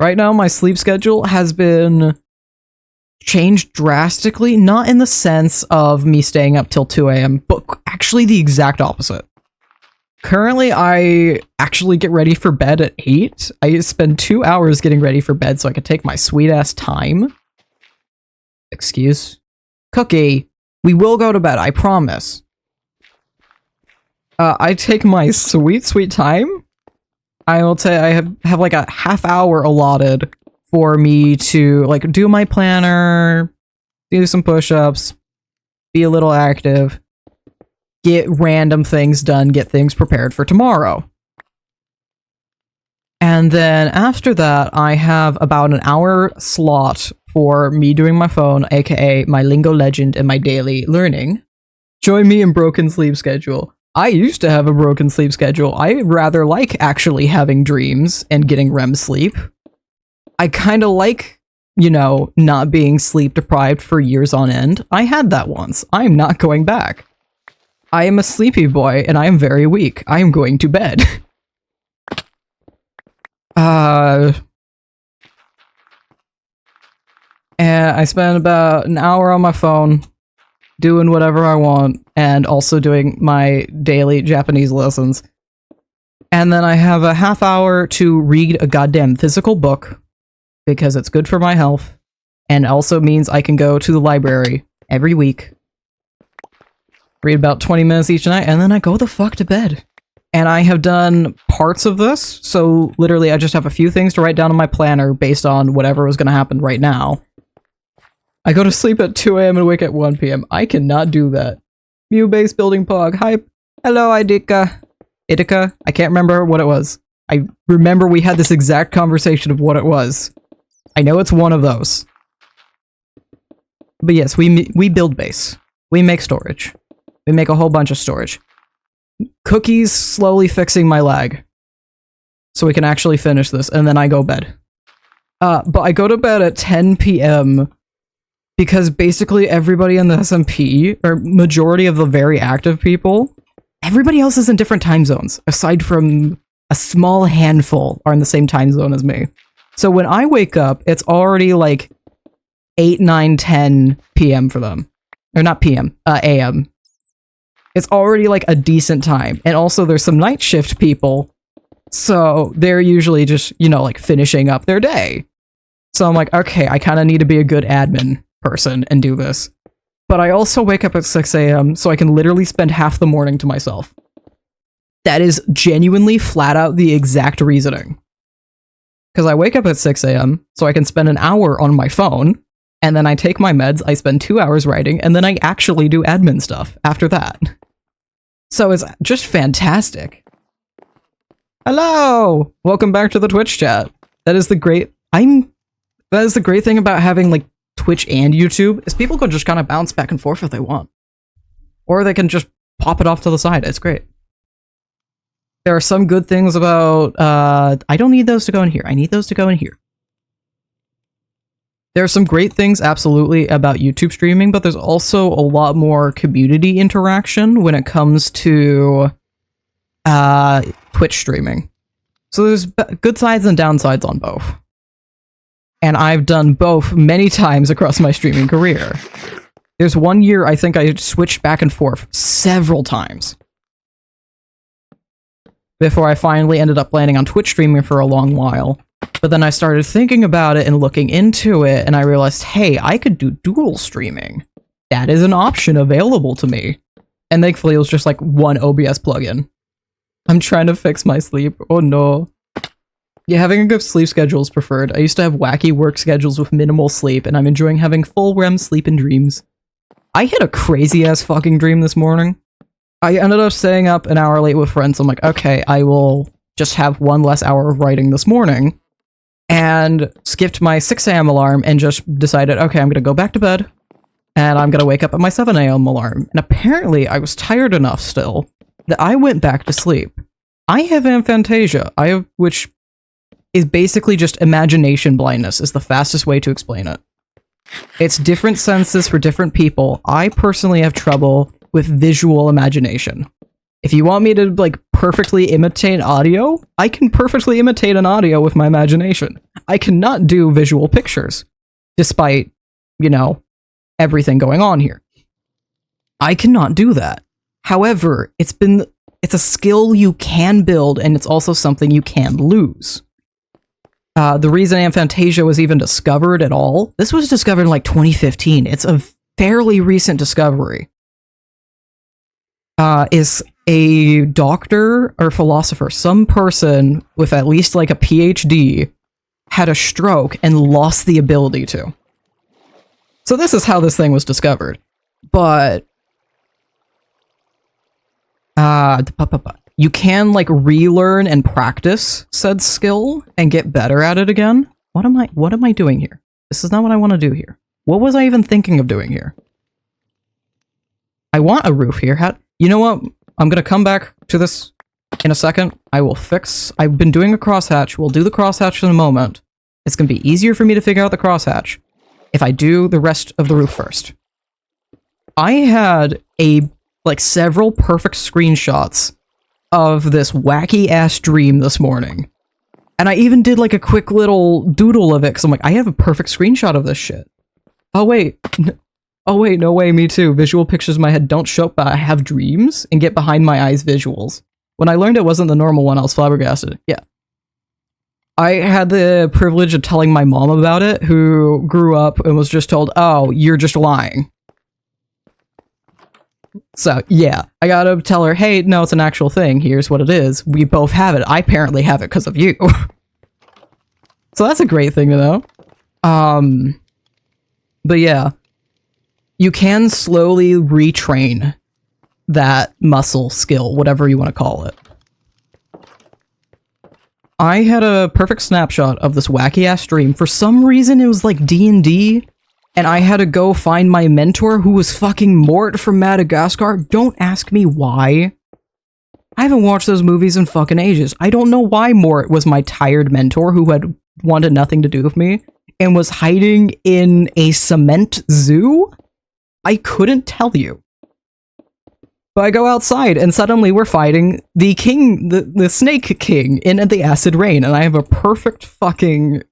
Right now, my sleep schedule has been changed drastically, not in the sense of me staying up till 2 a.m., but actually the exact opposite. Currently, I actually get ready for bed at 8. I spend 2 hours getting ready for bed so I can take my sweet-ass time. Excuse? Cookie, we will go to bed, I promise. I take my sweet time. I will say I have like a half hour allotted for me to like do my planner, do some push-ups, be a little active, get random things done, get things prepared for tomorrow. And then after that, I have about an hour slot for me doing my phone, aka my Lingo Legend and my daily learning. Join me in broken sleep schedule. I used to have a broken sleep schedule. I rather like actually having dreams and getting REM sleep. I kind of like, you know, not being sleep deprived for years on end. I had that once. I'm not going back. I am a sleepy boy and I am very weak. I am going to bed. And I spent about an hour on my phone doing whatever I want and also doing my daily Japanese lessons. And then I have a half hour to read a goddamn physical book because it's good for my health and also means I can go to the library every week, read about 20 minutes each night, and then I go the fuck to bed. and I have done parts of this, so literally I just have a few things to write down in my planner based on whatever was going to happen right now. I go to sleep at 2 a.m. and wake at 1 p.m. I cannot do that. Mew base building pog. Hype. Hello, Idika. Idika? I can't remember what it was. I remember we had this exact conversation of what it was. I know it's one of those. But yes, we build base. We make storage. We make a whole bunch of storage. Cookies slowly fixing my lag. So we can actually finish this, and then I go bed. But I go to bed at 10 p.m. because basically everybody in the SMP, or majority of the very active people, everybody else is in different time zones, aside from a small handful are in the same time zone as me. So when I wake up, it's already like 8, 9, 10 p.m. for them. Or not p.m., a.m. It's already like a decent time. And also there's some night shift people, so they're usually just, you know, like finishing up their day. So I'm like, okay, I kind of need to be a good admin person and do this. But I also wake up at 6 a.m. so I can literally spend half the morning to myself. That is genuinely flat out the exact reasoning. Because I wake up at 6 a.m. so I can spend an hour on my phone, and then I take my meds, I spend 2 hours writing, and then I actually do admin stuff after that. So it's just fantastic. Hello! Welcome back to the Twitch chat. That is the great thing about having like Twitch and YouTube, is people can just kind of bounce back and forth if they want. Or they can just pop it off to the side. It's great. There are some good things about, I don't need those to go in here. I need those to go in here. There are some great things, absolutely, about YouTube streaming, but there's also a lot more community interaction when it comes to Twitch streaming. So there's good sides and downsides on both. And I've done both many times across my streaming career. There's one year I think I switched back and forth several times before I finally ended up landing on Twitch streaming for a long while. But then I started thinking about it and looking into it, and I realized, hey, I could do dual streaming. That is an option available to me. And thankfully it was just like one OBS plugin. I'm trying to fix my sleep. Oh no. Yeah, having a good sleep schedule is preferred. I used to have wacky work schedules with minimal sleep, and I'm enjoying having full REM sleep and dreams. I had a crazy-ass fucking dream this morning. I ended up staying up an hour late with friends. I'm like, okay, I will just have one less hour of writing this morning, and skipped my 6 a.m. alarm and just decided, okay, I'm gonna go back to bed, and I'm gonna wake up at my 7 a.m. alarm. And apparently I was tired enough still that I went back to sleep. I have aphantasia, which is basically just imagination blindness, is the fastest way to explain it. It's different senses for different people. I personally have trouble with visual imagination. If you want me to, like, perfectly imitate audio, I can perfectly imitate an audio with my imagination. I cannot do visual pictures, despite, you know, everything going on here. I cannot do that. However, it's a skill you can build, and it's also something you can lose. The reason aphantasia was even discovered at all, this was discovered in like 2015. It's a fairly recent discovery. Is a doctor or philosopher, some person with at least like a PhD, had a stroke and lost the ability to. So this is how this thing was discovered. But you can like relearn and practice said skill and get better at it again. What am I doing here? This is not what I want to do here. What was I even thinking of doing here? I want a roof here. You know what? I'm gonna come back to this in a second. I've been doing a crosshatch. We'll do the crosshatch in a moment. It's gonna be easier for me to figure out the crosshatch if I do the rest of the roof first. I had several perfect screenshots of this wacky ass dream this morning. And I even did like a quick little doodle of it, because I'm like, I have a perfect screenshot of this shit. Oh wait, no way, me too. Visual pictures in my head don't show up, but I have dreams and get behind my eyes visuals. When I learned it wasn't the normal one, I was flabbergasted. Yeah. I had the privilege of telling my mom about it, who grew up and was just told, oh, you're just lying. So, yeah, I gotta tell her, hey, no, it's an actual thing. Here's what it is. We both have it. I apparently have it because of you. So that's a great thing to know. But yeah, you can slowly retrain that muscle skill, whatever you want to call it. I had a perfect snapshot of this wacky-ass dream. For some reason, it was like D&D, and I had to go find my mentor who was fucking Mort from Madagascar. Don't ask me why. I haven't watched those movies in fucking ages. I don't know why Mort was my tired mentor who had wanted nothing to do with me and was hiding in a cement zoo? I couldn't tell you. But I go outside and suddenly we're fighting the king, the snake king in the acid rain, and I have a perfect fucking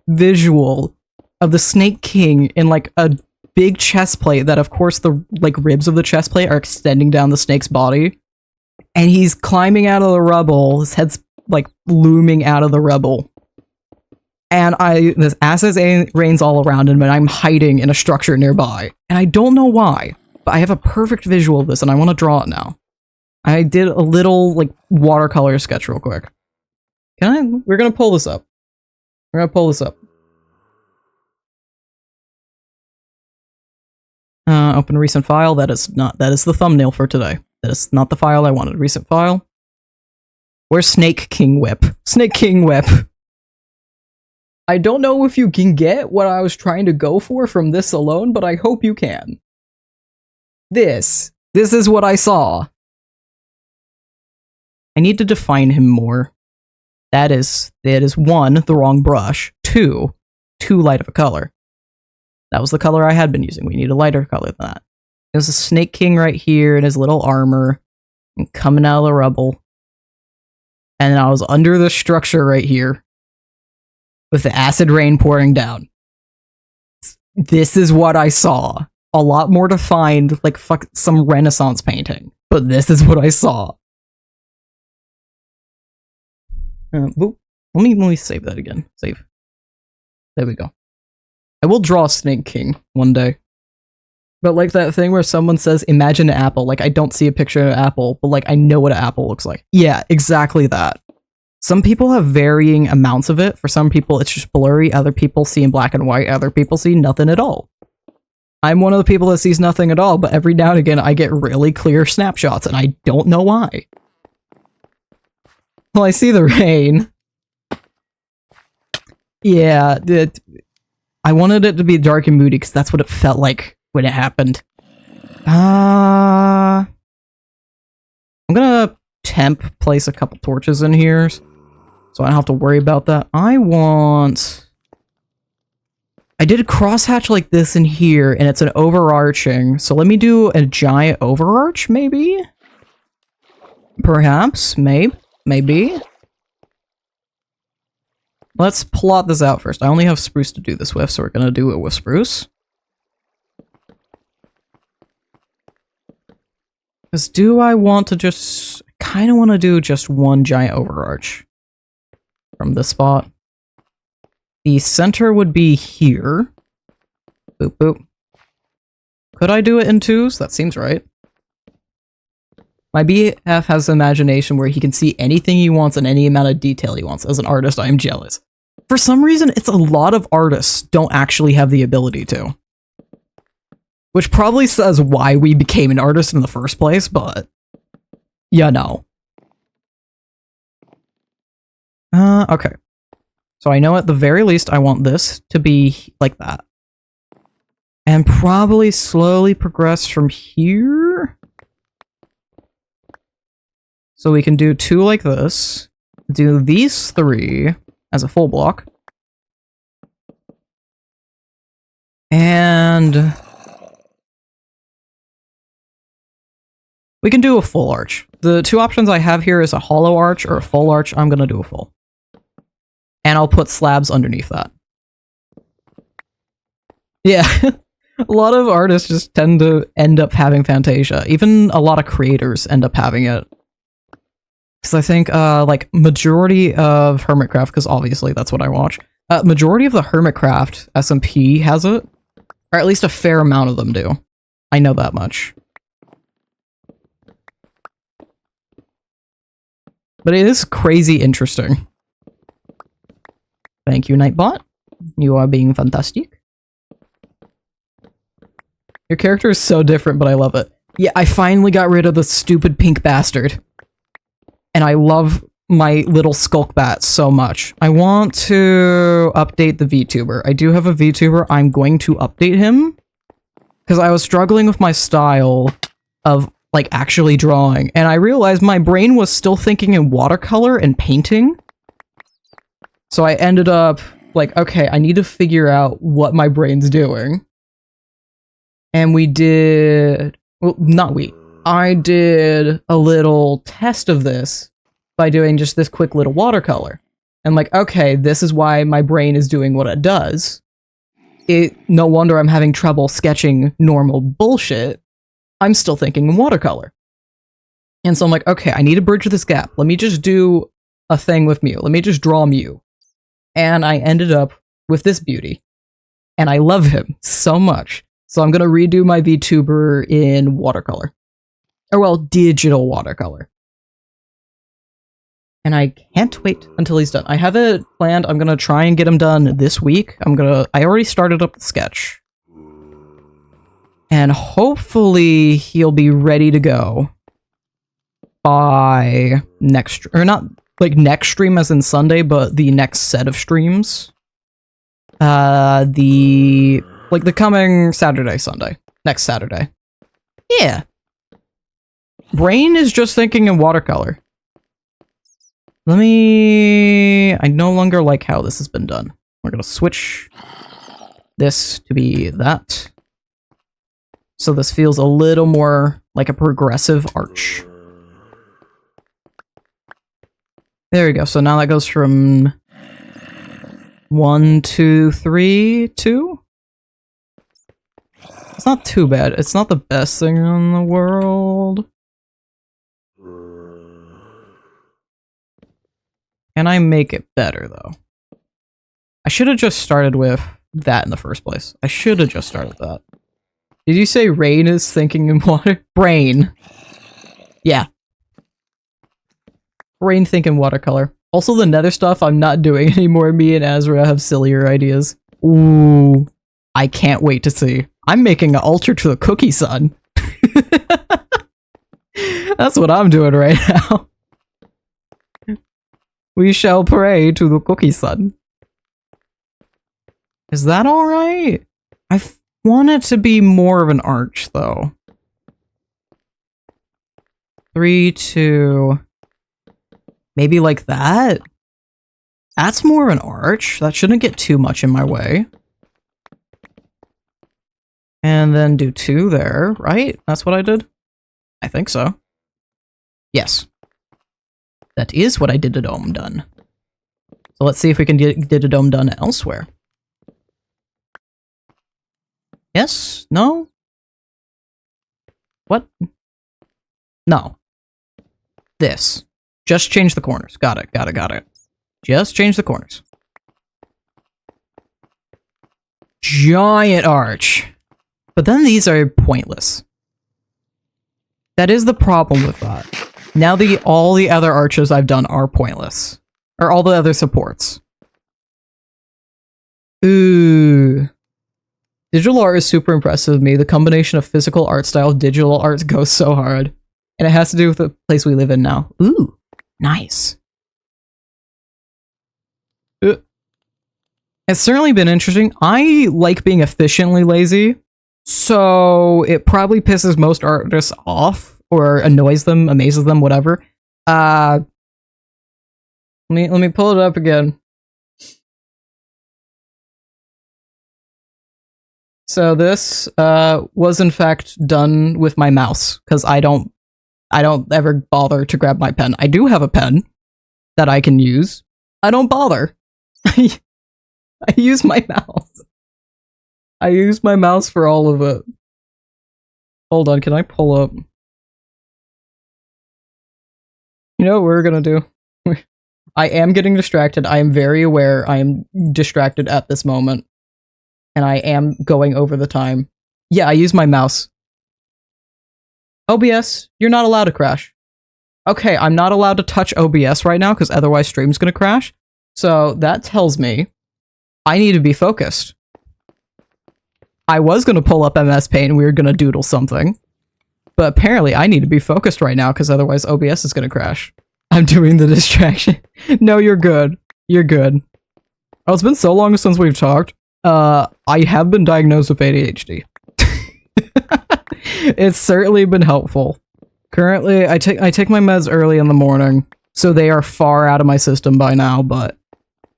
visual of the snake king in like a big chest plate that of course the like ribs of the chest plate are extending down the snake's body. And he's climbing out of the rubble, his head's like looming out of the rubble. And this acid rains all around him and I'm hiding in a structure nearby. And I don't know why. But I have a perfect visual of this, and I want to draw it now. I did a little, like, watercolor sketch real quick. We're gonna pull this up. We're gonna pull this up. Open recent file. That is the thumbnail for today. That is not the file I wanted. Recent file. Where's Snake King Whip? Snake King Whip. I don't know if you can get what I was trying to go for from this alone, but I hope you can. This is what I saw. I need to define him more. That is 1, the wrong brush. 2, too light of a color. That was the color I had been using. We need a lighter color than that. There's a Snake King right here in his little armor, and coming out of the rubble. And I was under the structure right here, with the acid rain pouring down. This is what I saw. A lot more defined, like fuck some Renaissance painting. But this is what I saw. Let me save that again. Save. There we go. I will draw Snake King one day. But like that thing where someone says, imagine an apple. Like I don't see a picture of an apple, but like I know what an apple looks like. Yeah, exactly that. Some people have varying amounts of it. For some people it's just blurry. Other people see in black and white. Other people see nothing at all. I'm one of the people that sees nothing at all, but every now and again I get really clear snapshots, and I don't know why. Well, I see the rain. Yeah, I wanted it to be dark and moody, because that's what it felt like when it happened. I'm gonna place a couple torches in here, so I don't have to worry about that. I did a crosshatch like this in here, and it's an overarching, so let me do a giant overarch, maybe? Perhaps, maybe. Let's plot this out first. I only have spruce to do this with, so we're gonna do it with spruce. Because do I want to just... kind of want to do just one giant overarch from this spot. The center would be here. Boop, boop. Could I do it in 2s? That seems right. My BF has imagination where he can see anything he wants and any amount of detail he wants. As an artist, I am jealous. For some reason, it's a lot of artists don't actually have the ability to. Which probably says why we became an artist in the first place, but... you know. Okay. So I know at the very least I want this to be like that. And probably slowly progress from here. So we can do 2 like this. Do these 3 as a full block. And... we can do a full arch. The 2 options I have here is a hollow arch or a full arch. I'm gonna do a full. And I'll put slabs underneath that. Yeah, a lot of artists just tend to end up having Fantasia. Even a lot of creators end up having it. Because I think, like, majority of Hermitcraft, because obviously that's what I watch, majority of the Hermitcraft SMP has it. Or at least a fair amount of them do. I know that much. But it is crazy interesting. Thank you, Nightbot. You are being fantastic. Your character is so different, but I love it. Yeah, I finally got rid of the stupid pink bastard. And I love my little skulk bat so much. I want to update the VTuber. I do have a VTuber. I'm going to update him. Because I was struggling with my style of, like, actually drawing. And I realized my brain was still thinking in watercolor and painting. So I ended up, like, okay, I need to figure out what my brain's doing. And we did... Well, not we. I did a little test of this by doing just this quick little watercolor. And like, okay, this is why my brain is doing what it does. No wonder I'm having trouble sketching normal bullshit. I'm still thinking in watercolor. And so I'm like, okay, I need to bridge this gap. Let me just do a thing with Mew. Let me just draw Mew. And I ended up with this beauty. And I love him so much. So I'm going to redo my VTuber in watercolor. Or well, digital watercolor. And I can't wait until he's done. I have it planned. I'm going to try and get him done this week. I already started up the sketch. And hopefully he'll be ready to go by next, or not like next stream as in Sunday, but the next set of streams. The coming Saturday, Sunday. Next Saturday. Yeah. Brain is just thinking in watercolor. I no longer like how this has been done. We're gonna switch this to be that. So this feels a little more like a progressive arch. There we go. So now that goes from 1, 2, 3, 2. It's not too bad. It's not the best thing in the world. Can I make it better, though? I should have just started with that in the first place. I should have just started with that. Did you say Rain is thinking in water? Brain. Yeah. Brain thinking watercolor. Also, the nether stuff I'm not doing anymore. Me and Azra have sillier ideas. Ooh. I can't wait to see. I'm making an altar to the cookie sun. That's what I'm doing right now. We shall pray to the cookie sun. Is that alright? I want it to be more of an arch, though. 3, 2... Maybe like that? That's more of an arch. That shouldn't get too much in my way. And then do 2 there, right? That's what I did? I think so. Yes. That is what I did a dome done. So let's see if we can get a dome done elsewhere. Yes? No? What? No. This. Just change the corners. Got it, got it, got it. Just change the corners. Giant arch. But then these are pointless. That is the problem with that. Now all the other arches I've done are pointless. Or all the other supports. Ooh. Digital art is super impressive with me. The combination of physical art style, digital art goes so hard. And it has to do with the place we live in now. Ooh. Nice. It's certainly been interesting. I like being efficiently lazy. So it probably pisses most artists off. Or annoys them, amazes them, whatever. Let me pull it up again. So this was in fact done with my mouse because I don't ever bother to grab my pen. I do have a pen that I can use. I don't bother. I use my mouse. I use my mouse for all of it. Hold on, can I pull up? You know what we're gonna do? I am getting distracted. I am very aware I am distracted at this moment. And I am going over the time. Yeah, I use my mouse. OBS, you're not allowed to crash. Okay, I'm not allowed to touch OBS right now because otherwise stream's gonna crash. So that tells me I need to be focused. I was gonna pull up MS Paint and we were gonna doodle something. But apparently I need to be focused right now because otherwise OBS is gonna crash. I'm doing the distraction. No, you're good. You're good. Oh, it's been so long since we've talked. I have been diagnosed with ADHD. It's certainly been helpful. Currently, I take my meds early in the morning, so they are far out of my system by now, but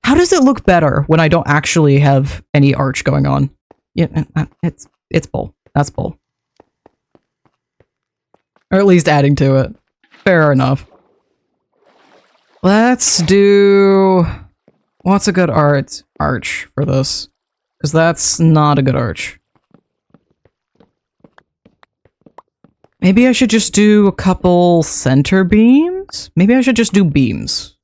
how does it look better when I don't actually have any arch going on? Yeah, it's bull. That's bull. Or at least adding to it. Fair enough. Let's do... What's a good arch for this? Because that's not a good arch. Maybe I should just do a couple center beams? Maybe I should just do beams.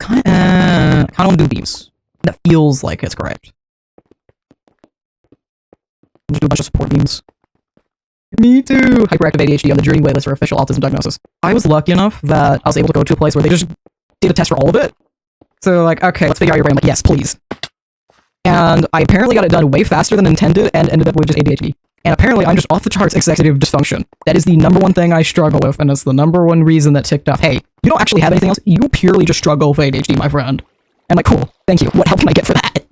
I don't do beams. That feels like it's correct. Just do a bunch of support beams. Me too! Hyperactive ADHD on the Dream waitlist for official autism diagnosis. I was lucky enough that I was able to go to a place where they just did a test for all of it. So like, okay, let's figure out your brain. I'm like, yes, please. And I apparently got it done way faster than intended and ended up with just ADHD. And apparently I'm just off the charts executive dysfunction. That is the #1 thing I struggle with, and it's the #1 reason that ticked off, hey, you don't actually have anything else, you purely just struggle with ADHD, my friend. I'm like, cool, thank you, what help can I get for that?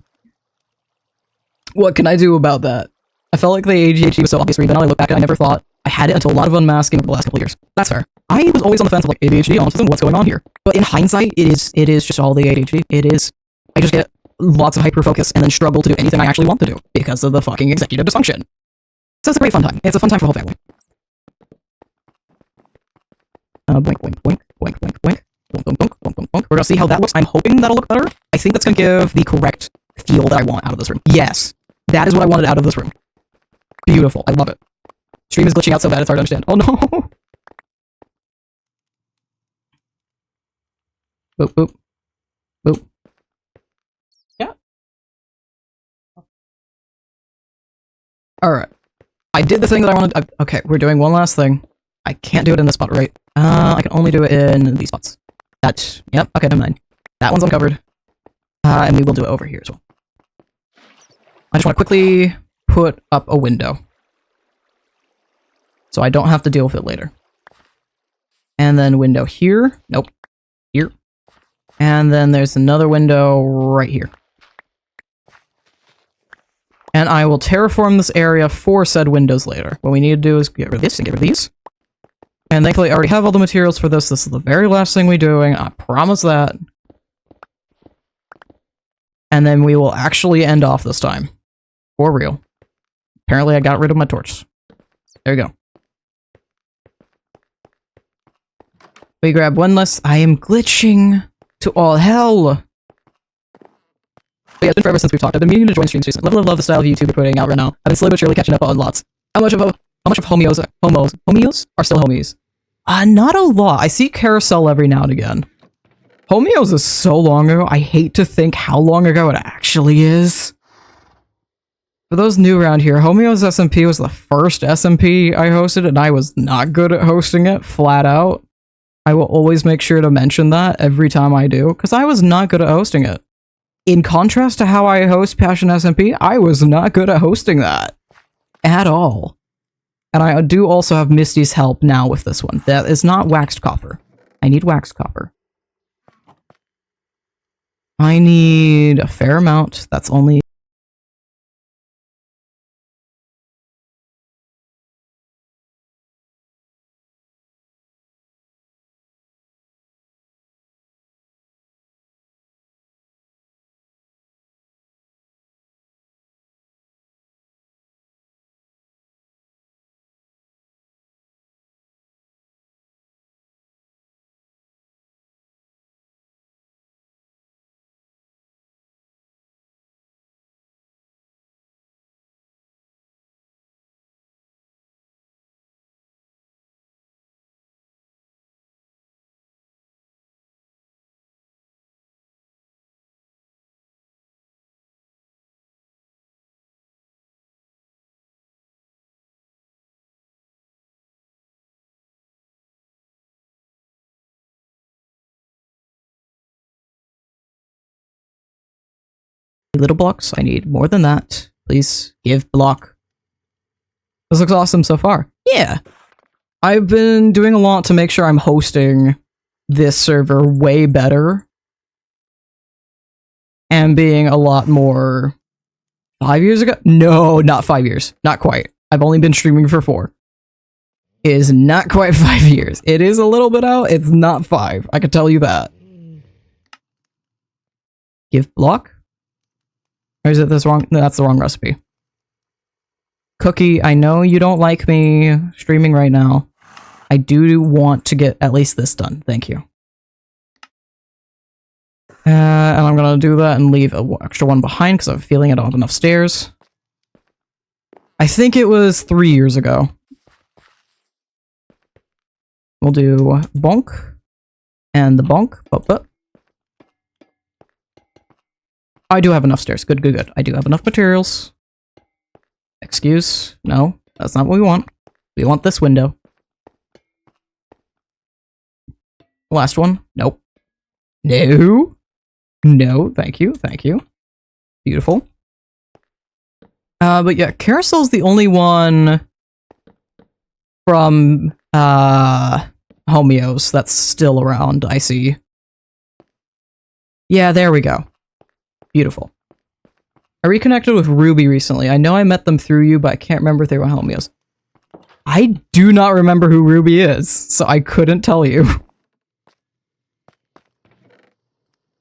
What can I do about that? I felt like the ADHD was so obvious for me, but now I look back and I never thought I had it until a lot of unmasking over the last couple of years. That's fair. I was always on the fence of like, ADHD, autism, what's going on here? But in hindsight, it is just all the ADHD. It is. I just get lots of hyper-focus and then struggle to do anything I actually want to do because of the fucking executive dysfunction. So it's a great fun time. It's a fun time for the whole family. Boink, boink, boink, boink, boink, boink. Boink, boink, boink, boink, boink, boink. We're gonna see how that looks. I'm hoping that'll look better. I think that's gonna give the correct feel that I want out of this room. Yes, that is what I wanted out of this room. Beautiful. I love it. Stream is glitching out so bad it's hard to understand. Oh no! Boop, boop. Boop. Yeah. Alright. I did the thing that I wanted. Okay, we're doing one last thing. I can't do it in this spot, right? I can only do it in these spots. Yep, okay, never mind. That one's uncovered. And we will do it over here as well. I just want to quickly put up a window. So I don't have to deal with it later. And then window here. Nope. Here. And then there's another window right here. And I will terraform this area for said windows later. What we need to do is get rid of this and get rid of these. And thankfully I already have all the materials for this. This is the very last thing we're doing. I promise that. And then we will actually end off this time. For real. Apparently I got rid of my torch. There you go. We grab one less. I am glitching to all hell. But yeah, it's been forever since we've talked. I've been meaning to join streams recently. Love the style of YouTube you're putting out right now. I've been slowly but surely catching up on lots. How much of homios are still homies? Not a lot. I see Carousel every now and again. Homios is so long ago. I hate to think how long ago it actually is. For those new around here, Homios SMP was the first SMP I hosted, and I was not good at hosting it, flat out. I will always make sure to mention that every time I do, because I was not good at hosting it. In contrast to how I host Passion SMP, I was not good at hosting that. At all. And I do also have Misty's help now with this one. That is not waxed copper. I need waxed copper. I need a fair amount. That's only 2 little blocks. I need more than that. Please give block. This looks awesome so far. Yeah. I've been doing a lot to make sure I'm hosting this server way better. And being a lot more... 5 years ago? No, not 5 years. Not quite. I've only been streaming for 4. It is not quite 5 years. It is a little bit out. It's not 5. I can tell you that. Give block? Or is it this wrong? No, that's the wrong recipe. Cookie, I know you don't like me streaming right now. I do want to get at least this done. Thank you. And I'm gonna do that and leave an extra one behind because I have a feeling I don't have enough stairs. I think it was 3 years ago. We'll do bonk and the bonk. But. I do have enough stairs. Good, good, good. I do have enough materials. Excuse. No, that's not what we want. We want this window. Last one. Nope. No. No, thank you, thank you. Beautiful. But yeah, Carousel's the only one from, Homeos that's still around, I see. Yeah, there we go. Beautiful. I reconnected with Ruby recently. I know I met them through you, but I can't remember if they were Homeos. I do not remember who Ruby is, so I couldn't tell you.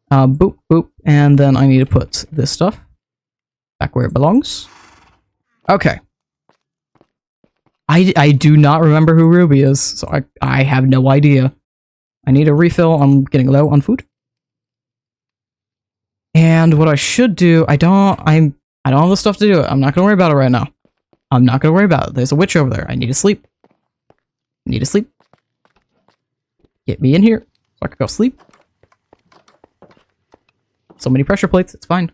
Boop, boop, and then I need to put this stuff back where it belongs. Okay. I do not remember who Ruby is, so I have no idea. I need a refill. I'm getting low on food. And what I should do, I don't have the stuff to do it. I'm not gonna worry about it right now. I'm not gonna worry about it. There's a witch over there. I need to sleep. I need to sleep. Get me in here so I can go sleep. So many pressure plates, it's fine.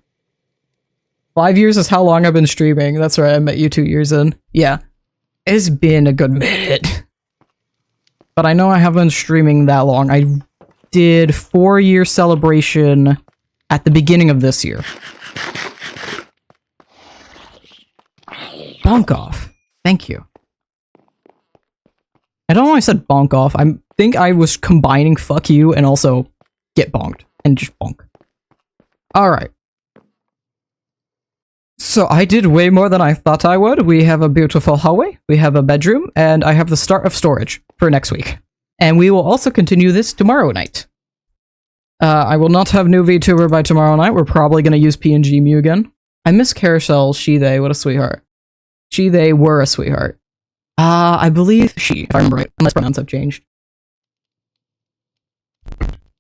5 years is how long I've been streaming. That's right, I met you 2 years in. Yeah. It's been a good minute. But I know I haven't been streaming that long. I did 4-year celebration at the beginning of this year. Bonk off. Thank you. I don't know why I said bonk off. I think I was combining fuck you and also get bonked. And just bonk. Alright. So I did way more than I thought I would. We have a beautiful hallway, we have a bedroom, and I have the start of storage for next week. And we will also continue this tomorrow night. I will not have new VTuber by tomorrow night. We're probably going to use PNG Mew again. I miss Carousel, she, they, what a sweetheart. She, they were a sweetheart. I believe she, if I remember right, unless pronouns have changed.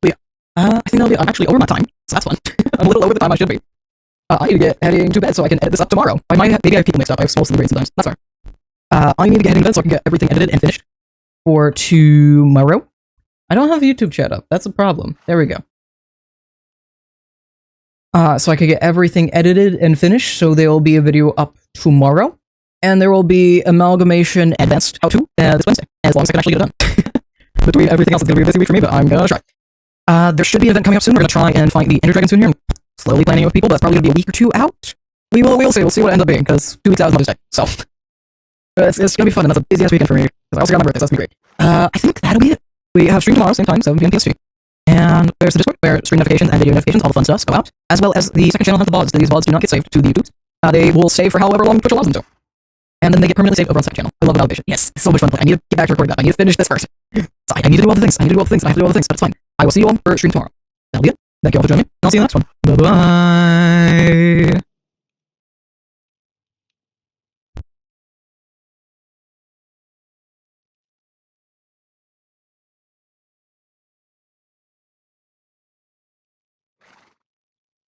But yeah, I think I'm actually over my time, so that's fun. I'm a little over the time I should be. I need to get heading to bed so I can edit this up tomorrow. Maybe I have people mixed up. I have small sleep brain sometimes. That's fine. I need to get heading to bed so I can get everything edited and finished for tomorrow. I don't have YouTube chat up. That's a problem. There we go. So I can get everything edited and finished, so there will be a video up tomorrow. And there will be Amalgamation Advanced How-To this Wednesday, as long as I can actually get it done. Between everything else, it's going to be a busy week for me, but I'm going to try. There should be an event coming up soon. We're going to try and find the Ender Dragon soon here. I'm slowly planning it with people, but that's probably going to be a week or 2 out. We'll see. We'll see what it ends up being, because 2 weeks out is Mother's Day. So, it's going to be fun, and that's a busy ass weekend for me. Because I also got my birthday, so that's going to be great. I think that'll be it. We have stream tomorrow, same time, 7 p.m. PST. And there's the Discord, where stream notifications and video notifications, all the fun stuff, go out. As well as the second channel has the VODs. These VODs do not get saved to the YouTubes. They will save for however long Twitch allows them to. And then they get permanently saved over on the second channel. I love Validation. Yes, it's so much fun to play. I need to get back to recording that. I need to finish this first. So I need to do all the things. I have to do all the things, but it's fine. I will see you all for stream tomorrow. That'll be it. Thank you all for joining me, and I'll see you in the next one. Bye-bye.